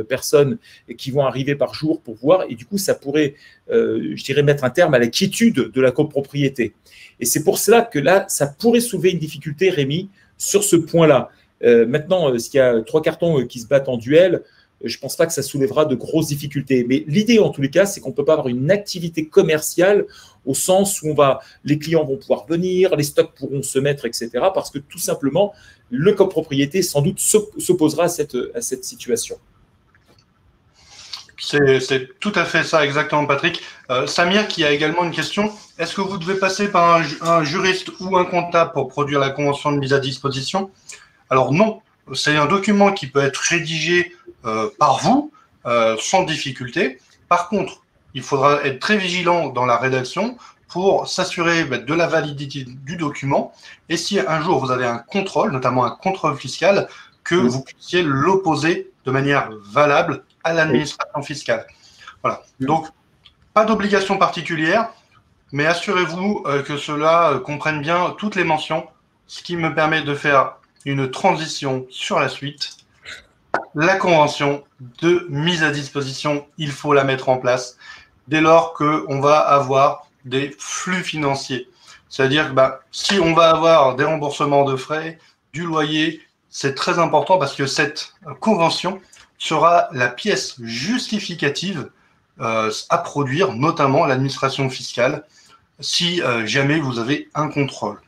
personnes qui vont arriver par jour pour voir, et du coup, ça pourrait, je dirais, mettre un terme à la quiétude de la copropriété. Et c'est pour cela que là, ça pourrait soulever une difficulté, Rémi, sur ce point-là. Maintenant, s'il y a 3 cartons qui se battent en duel, je ne pense pas que ça soulèvera de grosses difficultés. Mais l'idée, en tous les cas, c'est qu'on ne peut pas avoir une activité commerciale au sens où les clients vont pouvoir venir, les stocks pourront se mettre, etc. Parce que tout simplement, le copropriété, sans doute, s'opposera à cette situation. C'est tout à fait ça, exactement, Patrick. Samir qui a également une question. Est-ce que vous devez passer par un juriste ou un comptable pour produire la convention de mise à disposition? Alors non, c'est un document qui peut être rédigé par vous sans difficulté. Par contre, il faudra être très vigilant dans la rédaction pour s'assurer de la validité du document. Et si un jour vous avez un contrôle, notamment un contrôle fiscal, que vous puissiez l'opposer de manière valable à l'administration fiscale. Voilà. Donc, pas d'obligation particulière, mais assurez-vous que cela comprenne bien toutes les mentions, ce qui me permet de faire une transition sur la suite. La convention de mise à disposition, il faut la mettre en place dès lors qu'on va avoir des flux financiers. C'est-à-dire que si on va avoir des remboursements de frais, du loyer, c'est très important parce que cette convention sera la pièce justificative à produire, notamment l'administration fiscale, si jamais vous avez un contrôle.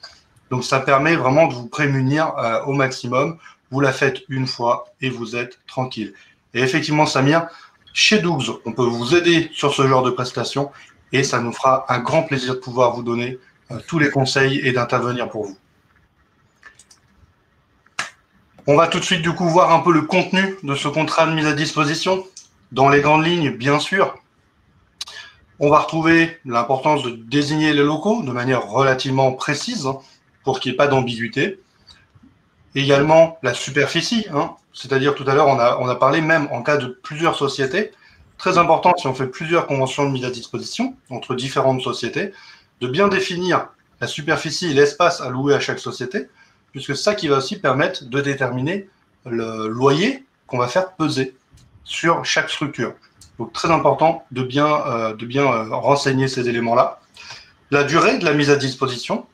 Donc, ça permet vraiment de vous prémunir au maximum. Vous la faites une fois et vous êtes tranquille. Et effectivement, Samir, chez Dougs, on peut vous aider sur ce genre de prestations et ça nous fera un grand plaisir de pouvoir vous donner tous les conseils et d'intervenir pour vous. On va tout de suite, du coup, voir un peu le contenu de ce contrat de mise à disposition. Dans les grandes lignes, bien sûr, on va retrouver l'importance de désigner les locaux de manière relativement précise, pour qu'il n'y ait pas d'ambiguïté. Également, la superficie, c'est-à-dire tout à l'heure, on a parlé même en cas de plusieurs sociétés. Très important, si on fait plusieurs conventions de mise à disposition entre différentes sociétés, de bien définir la superficie et l'espace à louer à chaque société, puisque c'est ça qui va aussi permettre de déterminer le loyer qu'on va faire peser sur chaque structure. Donc, très important de bien renseigner ces éléments-là. La durée de la mise à disposition.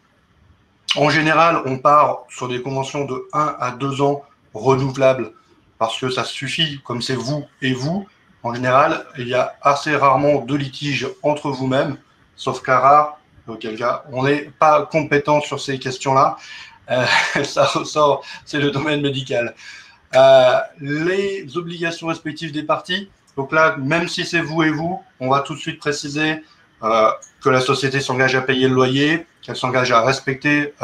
En général, on part sur des conventions de 1 à 2 ans renouvelables parce que ça suffit, comme c'est vous et vous. En général, il y a assez rarement de litiges entre vous-mêmes, sauf cas rare, auquel cas on n'est pas compétent sur ces questions-là. Ça ressort, c'est le domaine médical. Les obligations respectives des parties. Donc là, même si c'est vous et vous, on va tout de suite préciser que la société s'engage à payer le loyer, qu'elle s'engage à respecter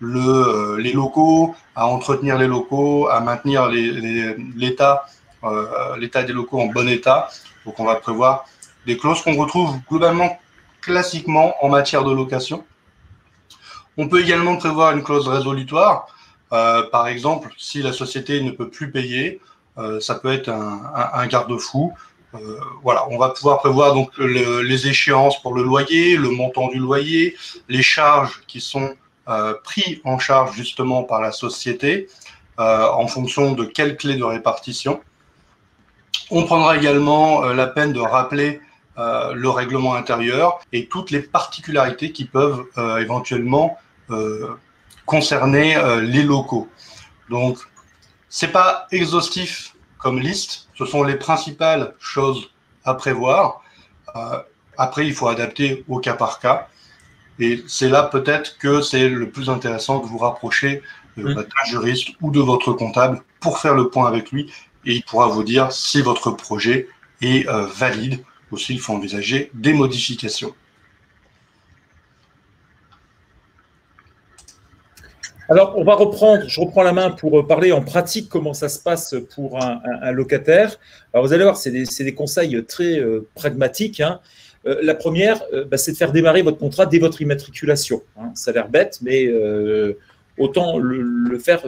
les locaux, à entretenir les locaux, à maintenir l'état des locaux en bon état. Donc, on va prévoir des clauses qu'on retrouve globalement classiquement en matière de location. On peut également prévoir une clause résolutoire. Par exemple, si la société ne peut plus payer, ça peut être un garde-fou. Voilà, on va pouvoir prévoir donc les échéances pour le loyer, le montant du loyer, les charges qui sont pris en charge justement par la société en fonction de quelle clé de répartition. On prendra également la peine de rappeler le règlement intérieur et toutes les particularités qui peuvent éventuellement concerner les locaux. Donc, c'est pas exhaustif comme liste, ce sont les principales choses à prévoir. Après, il faut adapter au cas par cas. Et c'est là peut-être que c'est le plus intéressant de vous rapprocher d'un juriste ou de votre comptable pour faire le point avec lui. Et il pourra vous dire si votre projet est valide ou s'il faut envisager des modifications. Alors, je reprends la main pour parler en pratique comment ça se passe pour un locataire. Alors, vous allez voir, c'est des conseils très pragmatiques, hein. La première, c'est de faire démarrer votre contrat dès votre immatriculation, hein. Ça a l'air bête, mais autant le faire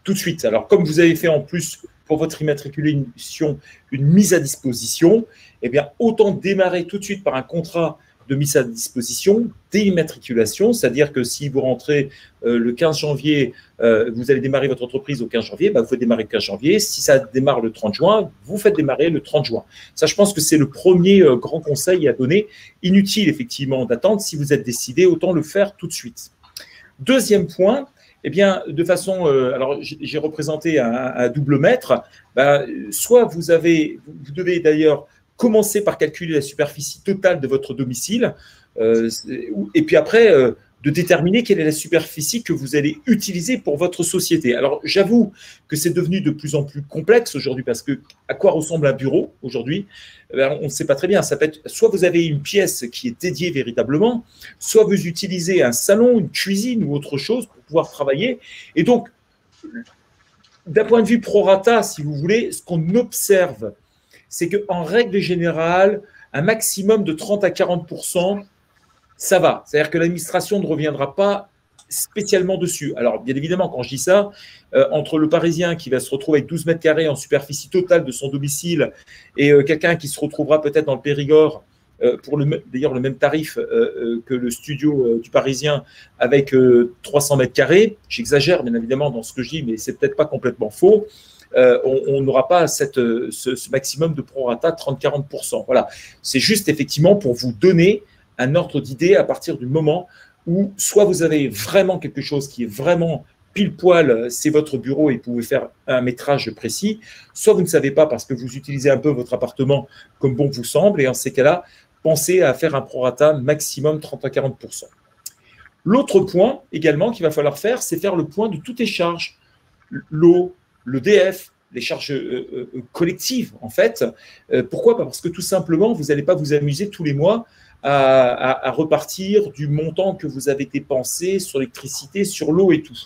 tout de suite. Alors, comme vous avez fait en plus pour votre immatriculation une mise à disposition, eh bien, autant démarrer tout de suite par un contrat de mise à disposition dès l'immatriculation, c'est-à-dire que si vous rentrez le 15 janvier, vous allez démarrer votre entreprise au 15 janvier, vous faites démarrer le 15 janvier. Si ça démarre le 30 juin, vous faites démarrer le 30 juin. Ça, je pense que c'est le premier grand conseil à donner. Inutile, effectivement, d'attendre. Si vous êtes décidé, autant le faire tout de suite. Deuxième point, eh bien, de façon, alors j'ai représenté un double mètre, soit vous devez d'ailleurs commencer par calculer la superficie totale de votre domicile et puis après de déterminer quelle est la superficie que vous allez utiliser pour votre société. Alors, j'avoue que c'est devenu de plus en plus complexe aujourd'hui parce que à quoi ressemble un bureau aujourd'hui? On ne sait pas très bien. Ça peut être soit vous avez une pièce qui est dédiée véritablement, soit vous utilisez un salon, une cuisine ou autre chose pour pouvoir travailler. Et donc, d'un point de vue prorata, si vous voulez, ce qu'on observe, c'est qu'en règle générale, un maximum de 30 à 40%, ça va. C'est-à-dire que l'administration ne reviendra pas spécialement dessus. Alors, bien évidemment, quand je dis ça, entre le Parisien qui va se retrouver avec 12 mètres carrés en superficie totale de son domicile et quelqu'un qui se retrouvera peut-être dans le Périgord pour d'ailleurs le même tarif que le studio du Parisien avec 300 mètres carrés, j'exagère bien évidemment dans ce que je dis, mais c'est peut-être pas complètement faux. On n'aura pas ce maximum de prorata 30-40%. Voilà. C'est juste effectivement pour vous donner un ordre d'idée à partir du moment où soit vous avez vraiment quelque chose qui est vraiment pile poil, c'est votre bureau et vous pouvez faire un métrage précis, soit vous ne savez pas parce que vous utilisez un peu votre appartement comme bon vous semble, et en ces cas-là, pensez à faire un prorata maximum 30 à 40%. L'autre point également qu'il va falloir faire, c'est faire le point de toutes les charges, l'eau, l'EDF, les charges collectives, en fait. Pourquoi? Parce que tout simplement, vous n'allez pas vous amuser tous les mois à repartir du montant que vous avez dépensé sur l'électricité, sur l'eau et tout.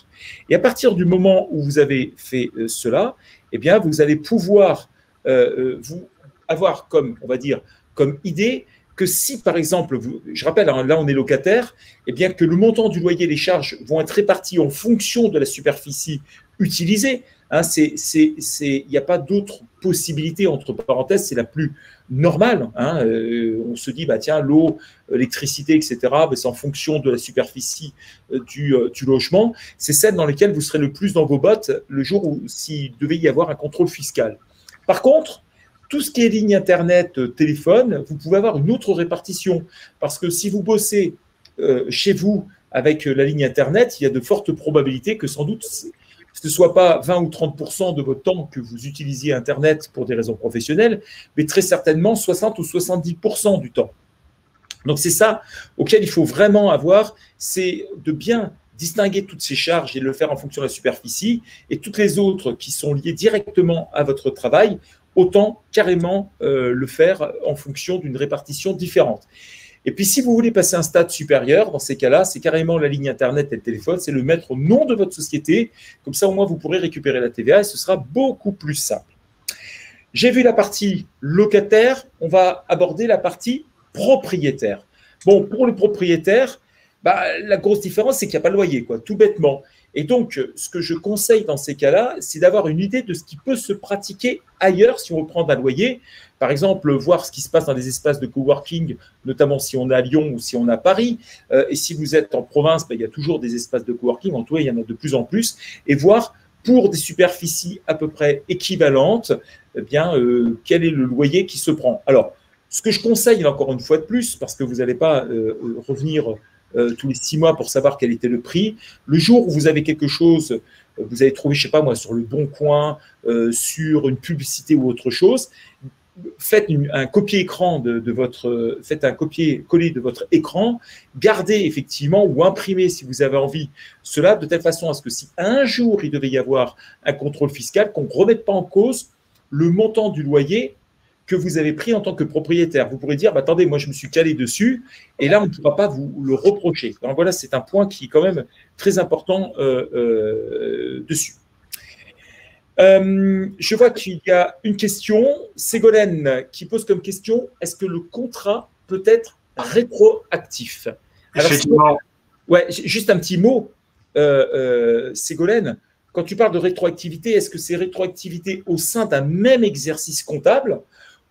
Et à partir du moment où vous avez fait cela, eh bien, vous allez pouvoir vous avoir comme, on va dire, comme idée que si, par exemple, je rappelle, hein, là, on est locataire, eh bien, que le montant du loyer et les charges vont être répartis en fonction de la superficie utilisée. Hein, il n'y a pas d'autre possibilité, entre parenthèses, c'est la plus normale. Hein, on se dit, tiens, l'eau, l'électricité, etc., c'est en fonction de la superficie du logement. C'est celle dans laquelle vous serez le plus dans vos bottes le jour où s'il devait y avoir un contrôle fiscal. Par contre, tout ce qui est ligne Internet, téléphone, vous pouvez avoir une autre répartition. Parce que si vous bossez chez vous avec la ligne Internet, il y a de fortes probabilités que sans doute ce ne soit pas 20 ou 30% de votre temps que vous utilisiez Internet pour des raisons professionnelles, mais très certainement 60 ou 70% du temps. Donc, c'est ça auquel il faut vraiment avoir, c'est de bien distinguer toutes ces charges et de le faire en fonction de la superficie, et toutes les autres qui sont liées directement à votre travail, autant carrément le faire en fonction d'une répartition différente. Et puis, si vous voulez passer un stade supérieur, dans ces cas-là, c'est carrément la ligne Internet et le téléphone, c'est le mettre au nom de votre société. Comme ça, au moins, vous pourrez récupérer la TVA et ce sera beaucoup plus simple. J'ai vu la partie locataire, on va aborder la partie propriétaire. Bon, pour le propriétaire, la grosse différence, c'est qu'il n'y a pas de loyer, quoi, tout bêtement. Et donc, ce que je conseille dans ces cas-là, c'est d'avoir une idée de ce qui peut se pratiquer ailleurs si on reprend un loyer. par exemple, voir ce qui se passe dans les espaces de coworking, notamment si on est à Lyon ou si on est à Paris. Et si vous êtes en province, il y a toujours des espaces de coworking. En tout cas, il y en a de plus en plus. Et voir pour des superficies à peu près équivalentes, eh bien, quel est le loyer qui se prend. Alors, ce que je conseille, encore une fois de plus, parce que vous n'allez pas revenir tous les 6 mois pour savoir quel était le prix, le jour où vous avez quelque chose, vous avez trouvé, je ne sais pas moi, sur le Bon Coin, sur une publicité ou autre chose, faites un copier-écran faites un copier-coller de votre écran, gardez effectivement ou imprimez si vous avez envie cela de telle façon à ce que si un jour il devait y avoir un contrôle fiscal, qu'on ne remette pas en cause le montant du loyer que vous avez pris en tant que propriétaire. Vous pourrez dire, attendez, moi je me suis calé dessus, et là on ne pourra pas vous le reprocher. Donc voilà, c'est un point qui est quand même très important dessus. Je vois qu'il y a une question, Ségolène, qui pose comme question, est-ce que le contrat peut être rétroactif? Alors, effectivement. Ouais, juste un petit mot, Ségolène, quand tu parles de rétroactivité, est-ce que c'est rétroactivité au sein d'un même exercice comptable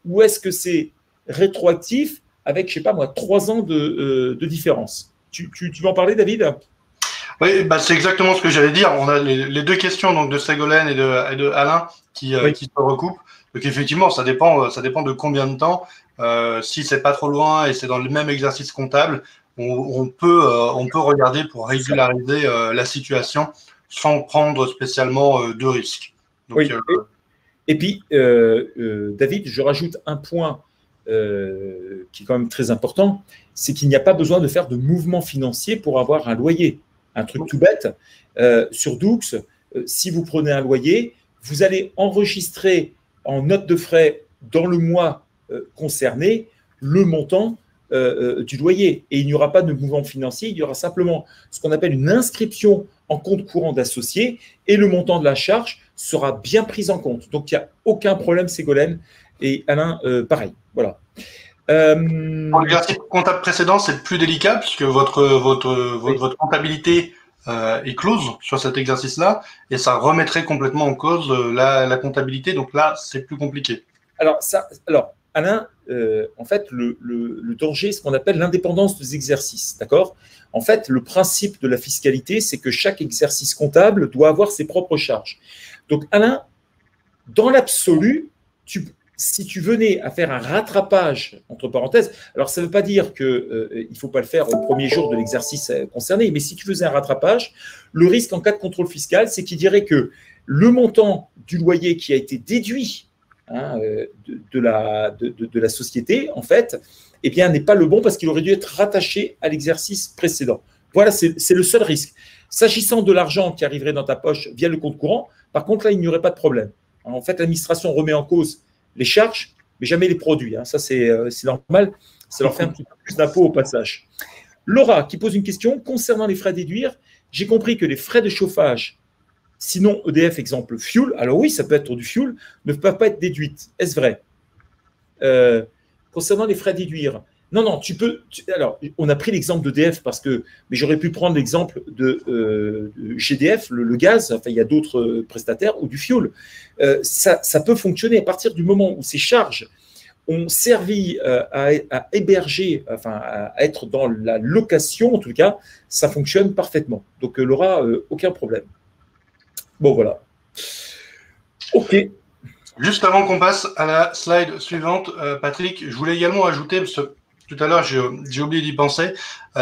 ou est-ce que c'est rétroactif avec, je ne sais pas moi, 3 ans de différence? Tu veux en parler, David? Oui, c'est exactement ce que j'allais dire. On a les 2 questions donc de Ségolène et de Alain qui se recoupent. Donc effectivement, ça dépend de combien de temps. Si c'est pas trop loin et c'est dans le même exercice comptable, on peut regarder pour régulariser la situation sans prendre spécialement de risques. Donc, oui. Et puis, David, je rajoute un point qui est quand même très important, c'est qu'il n'y a pas besoin de faire de mouvement financier pour avoir un loyer. Un truc tout bête, sur Doux, si vous prenez un loyer, vous allez enregistrer en note de frais dans le mois concerné le montant du loyer. Et il n'y aura pas de mouvement financier, il y aura simplement ce qu'on appelle une inscription en compte courant d'associé et le montant de la charge sera bien pris en compte. Donc, il n'y a aucun problème, Ségolène. Et Alain, pareil. Voilà. Pour l'exercice comptable précédent, c'est plus délicat puisque votre comptabilité est close sur cet exercice-là et ça remettrait complètement en cause la comptabilité. Donc là, c'est plus compliqué. Alors, Alain, en fait, le danger, c'est ce qu'on appelle l'indépendance des exercices. D'accord? En fait, le principe de la fiscalité, c'est que chaque exercice comptable doit avoir ses propres charges. Donc, Alain, dans l'absolu, si tu venais à faire un rattrapage, entre parenthèses, alors ça ne veut pas dire qu'il ne faut pas le faire au premier jour de l'exercice concerné, mais si tu faisais un rattrapage, le risque en cas de contrôle fiscal, c'est qu'il dirait que le montant du loyer qui a été déduit de la société, en fait, eh bien, n'est pas le bon parce qu'il aurait dû être rattaché à l'exercice précédent. Voilà, c'est le seul risque. S'agissant de l'argent qui arriverait dans ta poche via le compte courant, par contre, là, il n'y aurait pas de problème. En fait, l'administration remet en cause les charges, mais jamais les produits. Ça, c'est normal. Ça leur fait un petit peu plus d'impôt au passage. Laura, qui pose une question concernant les frais à déduire. J'ai compris que les frais de chauffage, sinon EDF, exemple fuel, alors oui, ça peut être du fuel, ne peuvent pas être déduites. Est-ce vrai? Concernant les frais à déduire, non, tu peux. Alors, on a pris l'exemple d'EDF mais j'aurais pu prendre l'exemple de GDF, le gaz, enfin, il y a d'autres prestataires, ou du fuel. Ça peut fonctionner à partir du moment où ces charges ont servi à héberger, enfin, à être dans la location, en tout cas, ça fonctionne parfaitement. Donc, Laura, aucun problème. Bon, voilà. OK. Juste avant qu'on passe à la slide suivante, Patrick, je voulais également ajouter, parce que tout à l'heure, j'ai oublié d'y penser,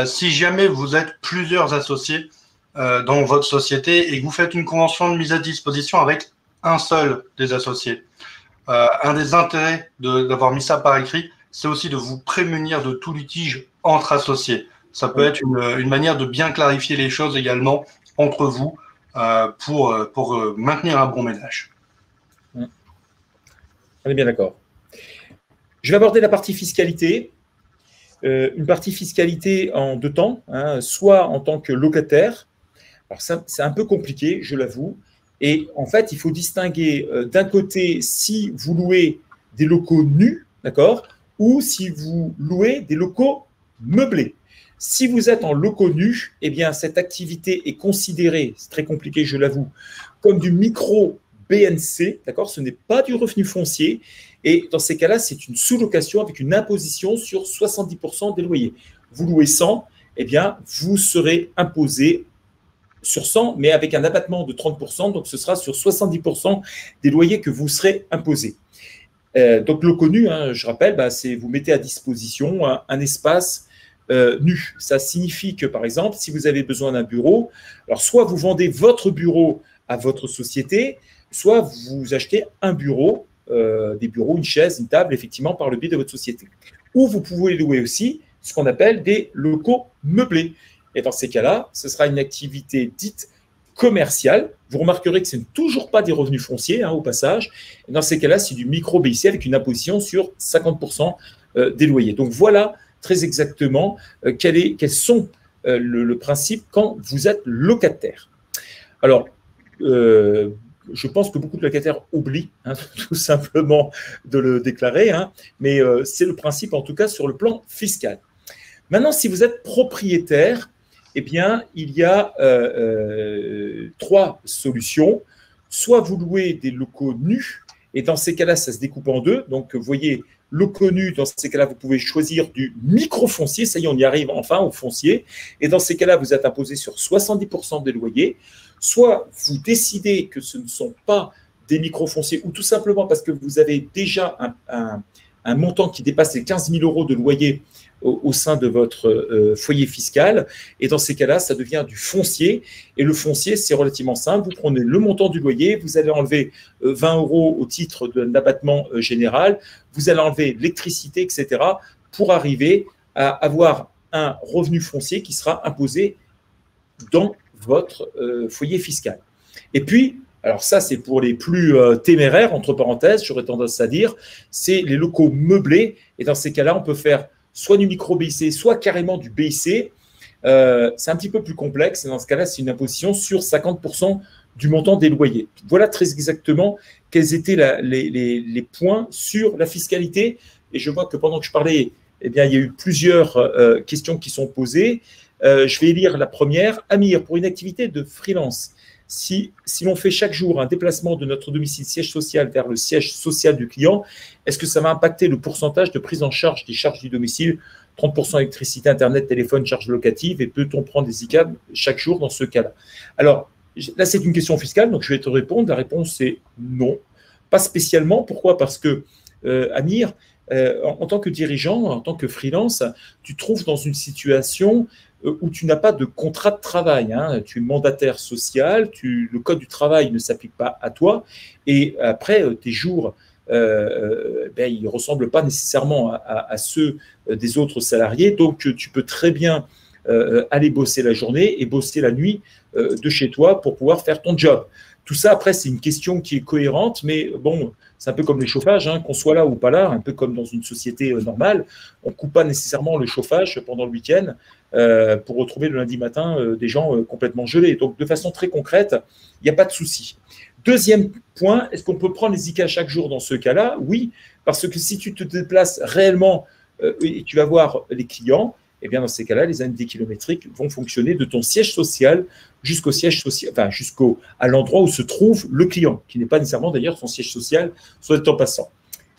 si jamais vous êtes plusieurs associés dans votre société et que vous faites une convention de mise à disposition avec un seul des associés, un des intérêts d'avoir mis ça par écrit, c'est aussi de vous prémunir de tout litige entre associés. Ça peut être une manière de bien clarifier les choses également entre vous pour maintenir un bon ménage. On est bien d'accord. Je vais aborder la partie fiscalité. Une partie fiscalité en 2 temps, soit en tant que locataire. Alors, c'est un peu compliqué, je l'avoue. Et en fait, il faut distinguer d'un côté si vous louez des locaux nus, d'accord, ou si vous louez des locaux meublés. Si vous êtes en locaux nus, eh bien, cette activité est considérée, c'est très compliqué, je l'avoue, comme du micro BNC, d'accord? Ce n'est pas du revenu foncier. Et dans ces cas-là, c'est une sous-location avec une imposition sur 70% des loyers. Vous louez 100, eh bien, vous serez imposé sur 100, mais avec un abattement de 30%, donc ce sera sur 70% des loyers que vous serez imposé. Donc, le connu, hein, je rappelle, c'est vous mettez à disposition un espace nu. Ça signifie que, par exemple, si vous avez besoin d'un bureau, alors soit vous vendez votre bureau à votre société, soit vous achetez un bureau, des bureaux, une chaise, une table, effectivement, par le biais de votre société. Ou vous pouvez louer aussi ce qu'on appelle des locaux meublés. Et dans ces cas-là, ce sera une activité dite commerciale. Vous remarquerez que ce n'est toujours pas des revenus fonciers, hein, au passage. Et dans ces cas-là, c'est du micro-BIC avec une imposition sur 50% des loyers. Donc voilà très exactement quels sont le principe quand vous êtes locataire. Alors, je pense que beaucoup de locataires oublient, hein, tout simplement de le déclarer, hein, mais c'est le principe en tout cas sur le plan fiscal. Maintenant, si vous êtes propriétaire, eh bien, il y a trois solutions. Soit vous louez des locaux nus, et dans ces cas-là, ça se découpe en deux. Donc, vous voyez, locaux nus, dans ces cas-là, vous pouvez choisir du micro-foncier. Ça y est, on y arrive enfin au foncier. Et dans ces cas-là, vous êtes imposé sur 70% des loyers. Soit vous décidez que ce ne sont pas des micro-fonciers, ou tout simplement parce que vous avez déjà un montant qui dépasse les 15 000 € de loyer au sein de votre foyer fiscal. Et dans ces cas-là, ça devient du foncier. Et le foncier, c'est relativement simple. Vous prenez le montant du loyer, vous allez enlever 20 € au titre d'un abattement général, vous allez enlever l'électricité, etc., pour arriver à avoir un revenu foncier qui sera imposé dans votre foyer fiscal. Et puis, alors ça, c'est pour les plus téméraires, entre parenthèses, j'aurais tendance à dire, c'est les locaux meublés. Et dans ces cas-là, on peut faire soit du micro-BIC, soit carrément du BIC. C'est un petit peu plus complexe. Et dans ce cas-là, c'est une imposition sur 50% du montant des loyers. Voilà très exactement quels étaient les points sur la fiscalité. Et je vois que pendant que je parlais, eh bien, il y a eu plusieurs questions qui sont posées. Je vais lire la première. Amir, pour une activité de freelance, si l'on fait chaque jour un déplacement de notre domicile siège social vers le siège social du client, est-ce que ça va impacter le pourcentage de prise en charge des charges du domicile, 30% électricité, internet, téléphone, charges locatives, et peut-on prendre des ICAD chaque jour dans ce cas-là? Alors, là, c'est une question fiscale, donc je vais te répondre. La réponse est non, pas spécialement. Pourquoi? Parce que, Amir, en tant que dirigeant, en tant que freelance, tu te trouves dans une situation où tu n'as pas de contrat de travail, hein. Tu es mandataire social, le code du travail ne s'applique pas à toi, et après, tes jours, ils ne ressemblent pas nécessairement à ceux des autres salariés, donc tu peux très bien aller bosser la journée et bosser la nuit de chez toi pour pouvoir faire ton job. Tout ça, après, c'est une question qui est cohérente, mais bon, c'est un peu comme les chauffages, hein, qu'on soit là ou pas là, un peu comme dans une société normale. On ne coupe pas nécessairement le chauffage pendant le week-end pour retrouver le lundi matin des gens complètement gelés. Donc, de façon très concrète, il n'y a pas de souci. Deuxième point, est-ce qu'on peut prendre les ICA chaque jour dans ce cas-là? Oui, parce que si tu te déplaces réellement et tu vas voir les clients, eh bien, dans ces cas-là, les indemnités kilométriques vont fonctionner de ton siège social jusqu'au siège social, enfin, à l'endroit où se trouve le client, qui n'est pas nécessairement d'ailleurs son siège social, soit en passant.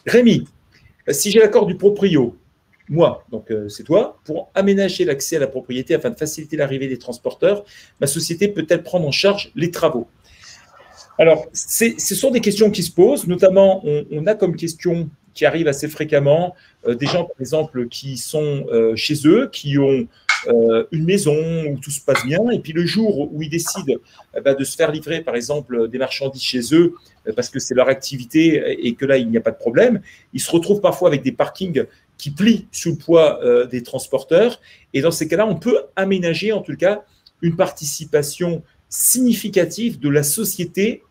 Rémi, si j'ai l'accord du proprio, moi, donc c'est toi, pour aménager l'accès à la propriété afin de faciliter l'arrivée des transporteurs, ma société peut-elle prendre en charge les travaux? Alors, ce sont des questions qui se posent, notamment, on a comme question qui arrive assez fréquemment, des gens, par exemple, qui sont chez eux, qui ont une maison où tout se passe bien, et puis le jour où ils décident de se faire livrer, par exemple, des marchandises chez eux, parce que c'est leur activité et que là, il n'y a pas de problème, ils se retrouvent parfois avec des parkings qui plient sous le poids des transporteurs, et dans ces cas-là, on peut aménager, en tout cas, une participation significative de la société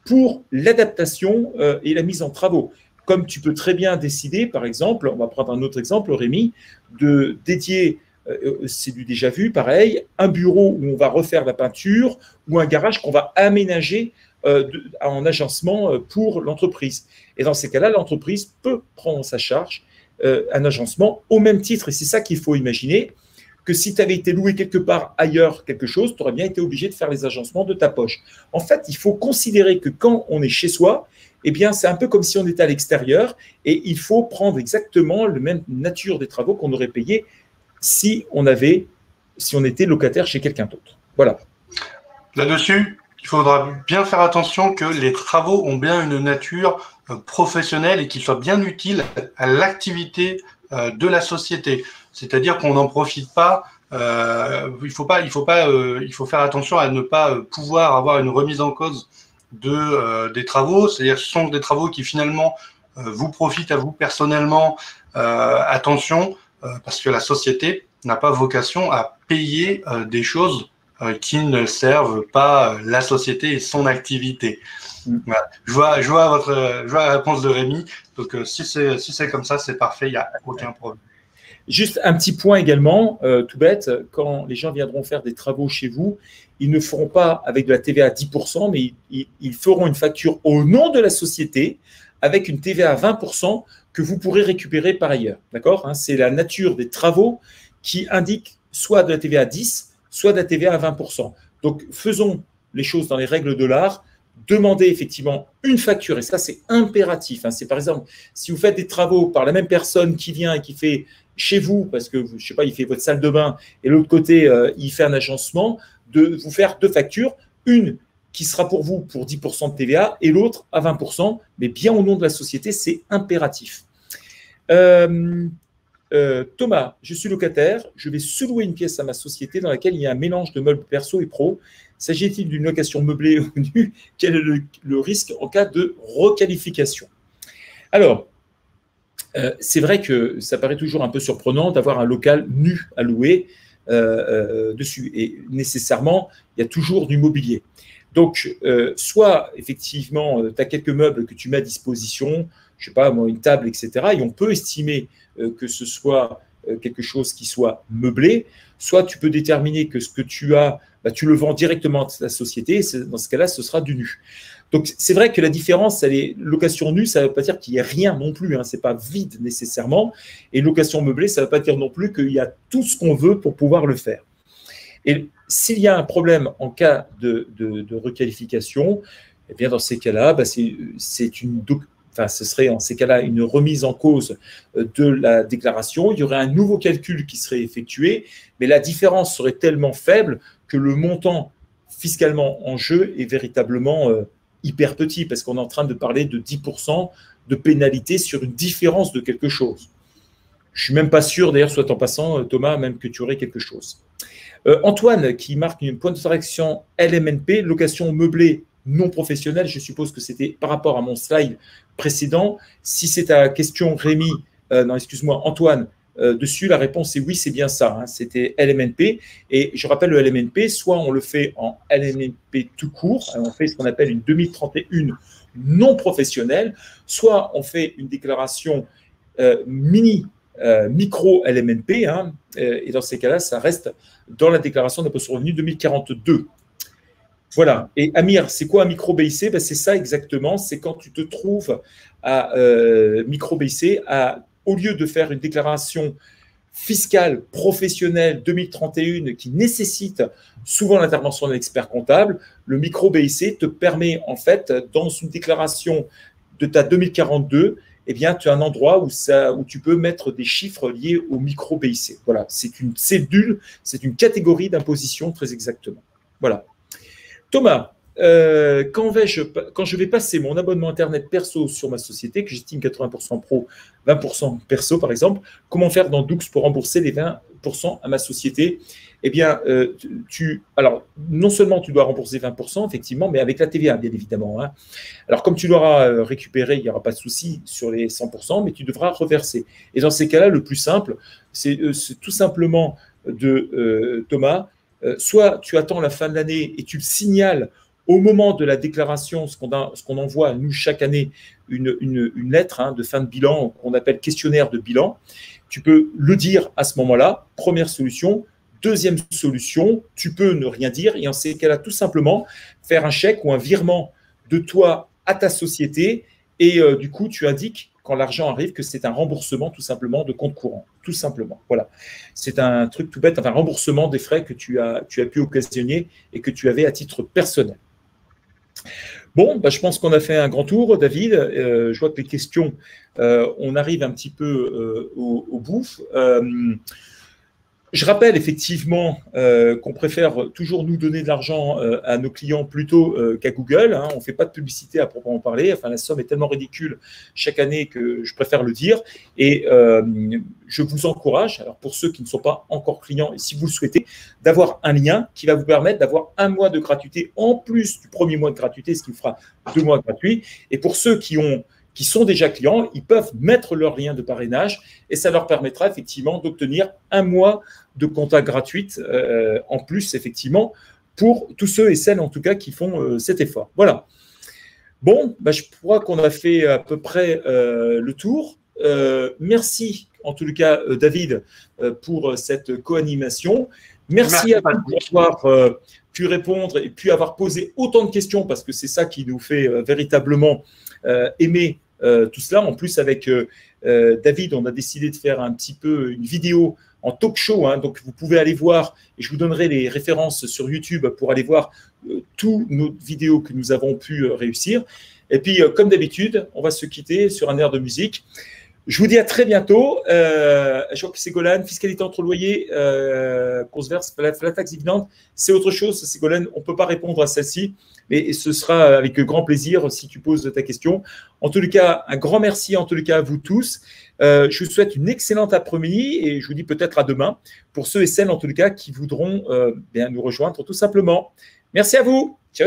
pour l'adaptation et la mise en travaux. Comme tu peux très bien décider, par exemple, on va prendre un autre exemple, Rémi, de dédier, c'est du déjà vu, pareil, un bureau où on va refaire la peinture ou un garage qu'on va aménager en agencement pour l'entreprise. Et dans ces cas-là, l'entreprise peut prendre en sa charge un agencement au même titre, et c'est ça qu'il faut imaginer, que si tu avais été loué quelque part ailleurs quelque chose, tu aurais bien été obligé de faire les agencements de ta poche. En fait, il faut considérer que quand on est chez soi, eh bien, c'est un peu comme si on était à l'extérieur et il faut prendre exactement la même nature des travaux qu'on aurait payé si on était locataire chez quelqu'un d'autre. Voilà. Là-dessus, il faudra bien faire attention que les travaux ont bien une nature professionnelle et qu'ils soient bien utiles à l'activité de la société. C'est-à-dire qu'on n'en profite pas. Il faut faire attention à ne pas pouvoir avoir une remise en cause des travaux. C'est-à-dire que ce sont des travaux qui finalement vous profitent à vous personnellement. Attention, parce que la société n'a pas vocation à payer des choses qui ne servent pas la société et son activité. Voilà. Je vois la réponse de Rémi. Donc, si c'est comme ça, c'est parfait, il n'y a aucun problème. Juste un petit point également, tout bête, quand les gens viendront faire des travaux chez vous, ils ne feront pas avec de la TVA à 10%, mais ils feront une facture au nom de la société avec une TVA à 20% que vous pourrez récupérer par ailleurs. D'accord ? C'est la nature des travaux qui indique soit de la TVA à 10, soit de la TVA à 20%. Donc, faisons les choses dans les règles de l'art. Demandez effectivement une facture, et ça, c'est impératif. C'est par exemple, si vous faites des travaux par la même personne qui vient et qui fait chez vous, parce que, je ne sais pas, il fait votre salle de bain, et de l'autre côté, il fait un agencement, de vous faire deux factures, une qui sera pour vous pour 10% de TVA et l'autre à 20%, mais bien au nom de la société, c'est impératif. Thomas, je suis locataire, je vais sous-louer une pièce à ma société dans laquelle il y a un mélange de meubles perso et pro. S'agit-il d'une location meublée ou nue? Quel est le risque en cas de requalification? Alors, c'est vrai que ça paraît toujours un peu surprenant d'avoir un local nu à louer dessus. Et nécessairement, il y a toujours du mobilier. Donc, soit effectivement, tu as quelques meubles que tu mets à disposition, je ne sais pas, une table, etc. Et on peut estimer que ce soit quelque chose qui soit meublé. Soit tu peux déterminer que ce que tu as, tu le vends directement à ta société. Dans ce cas-là, ce sera du nu. Donc, c'est vrai que la différence, elle est location nue, ça ne veut pas dire qu'il n'y a rien non plus. Ce n'est pas vide nécessairement. Et location meublée, ça ne veut pas dire non plus qu'il y a tout ce qu'on veut pour pouvoir le faire. Et s'il y a un problème en cas de requalification, eh bien dans ces cas-là, ce serait en ces cas-là une remise en cause de la déclaration. Il y aurait un nouveau calcul qui serait effectué, mais la différence serait tellement faible que le montant fiscalement en jeu est véritablement hyper petit, parce qu'on est en train de parler de 10% de pénalité sur une différence de quelque chose. Je ne suis même pas sûr, d'ailleurs, soit en passant, Thomas, même que tu aurais quelque chose. Antoine, qui marque une point de correction LMNP, location meublée non professionnelle, je suppose que c'était par rapport à mon slide précédent. Si c'est ta question, Rémi, non, excuse-moi, Antoine, dessus, la réponse est oui, c'est bien ça. C'était LMNP. Et je rappelle le LMNP, soit on le fait en LMNP tout court, on fait ce qu'on appelle une 2031 non professionnelle, soit on fait une déclaration micro LMNP, et dans ces cas-là, ça reste dans la déclaration d'impôt sur le revenu 2042. Voilà. Et Amir, c'est quoi un micro BIC? C'est ça exactement. C'est quand tu te trouves à micro BIC, au lieu de faire une déclaration fiscale professionnelle 2031 qui nécessite souvent l'intervention d'un expert comptable, le micro BIC te permet en fait, dans une déclaration de ta 2042, eh bien, tu as un endroit où tu peux mettre des chiffres liés au micro BIC. Voilà, c'est une cédule, c'est une catégorie d'imposition très exactement. Voilà. Thomas, quand je vais passer mon abonnement Internet perso sur ma société, que j'estime 80% pro, 20% perso par exemple, comment faire dans Doux pour rembourser les 20% à ma société? Eh bien, alors, non seulement tu dois rembourser 20%, effectivement, mais avec la TVA, bien évidemment. Alors, comme tu l'auras récupéré, il n'y aura pas de souci sur les 100%, mais tu devras reverser. Et dans ces cas-là, le plus simple, c'est tout simplement Thomas, soit tu attends la fin de l'année et tu le signales au moment de la déclaration, ce qu'on envoie, nous, chaque année, une lettre de fin de bilan qu'on appelle questionnaire de bilan. Tu peux le dire à ce moment-là, première solution. Deuxième solution, tu peux ne rien dire et en ces cas-là, tout simplement, faire un chèque ou un virement de toi à ta société Et du coup, tu indiques quand l'argent arrive que c'est un remboursement tout simplement de compte courant, tout simplement. Voilà. C'est un truc tout bête, un remboursement des frais que tu as pu occasionner et que tu avais à titre personnel. Bon, bah, je pense qu'on a fait un grand tour, David. Je vois que les questions, on arrive un petit peu au bout. Je rappelle effectivement qu'on préfère toujours nous donner de l'argent à nos clients plutôt qu'à Google. Hein. On ne fait pas de publicité à proprement parler. Enfin, la somme est tellement ridicule chaque année que je préfère le dire. Et je vous encourage, alors pour ceux qui ne sont pas encore clients, et si vous le souhaitez, d'avoir un lien qui va vous permettre d'avoir 1 mois de gratuité en plus du premier mois de gratuité, ce qui vous fera 2 mois gratuits. Et pour ceux qui sont déjà clients, ils peuvent mettre leur lien de parrainage et ça leur permettra effectivement d'obtenir 1 mois de contact gratuit en plus, effectivement, pour tous ceux et celles, en tout cas, qui font cet effort. Voilà. Bon, bah, je crois qu'on a fait à peu près le tour. Merci, en tout cas, David, pour cette co-animation. Merci à vous pour avoir pu répondre et puis avoir posé autant de questions parce que c'est ça qui nous fait véritablement aimer tout cela. En plus, avec David, on a décidé de faire un petit peu une vidéo en talk show. Hein, donc, vous pouvez aller voir, et je vous donnerai les références sur YouTube pour aller voir toutes nos vidéos que nous avons pu réussir. Et puis, comme d'habitude, on va se quitter sur un air de musique. Je vous dis à très bientôt. Je vois que Ségolène, fiscalité entre loyers, qu'on se verse la taxe dividende, c'est autre chose, Ségolène. On ne peut pas répondre à celle-ci, mais ce sera avec grand plaisir si tu poses ta question. En tous les cas, un grand merci en tous les cas à vous tous. Je vous souhaite une excellente après-midi et je vous dis peut-être à demain pour ceux et celles en tous les cas qui voudront bien nous rejoindre tout simplement. Merci à vous.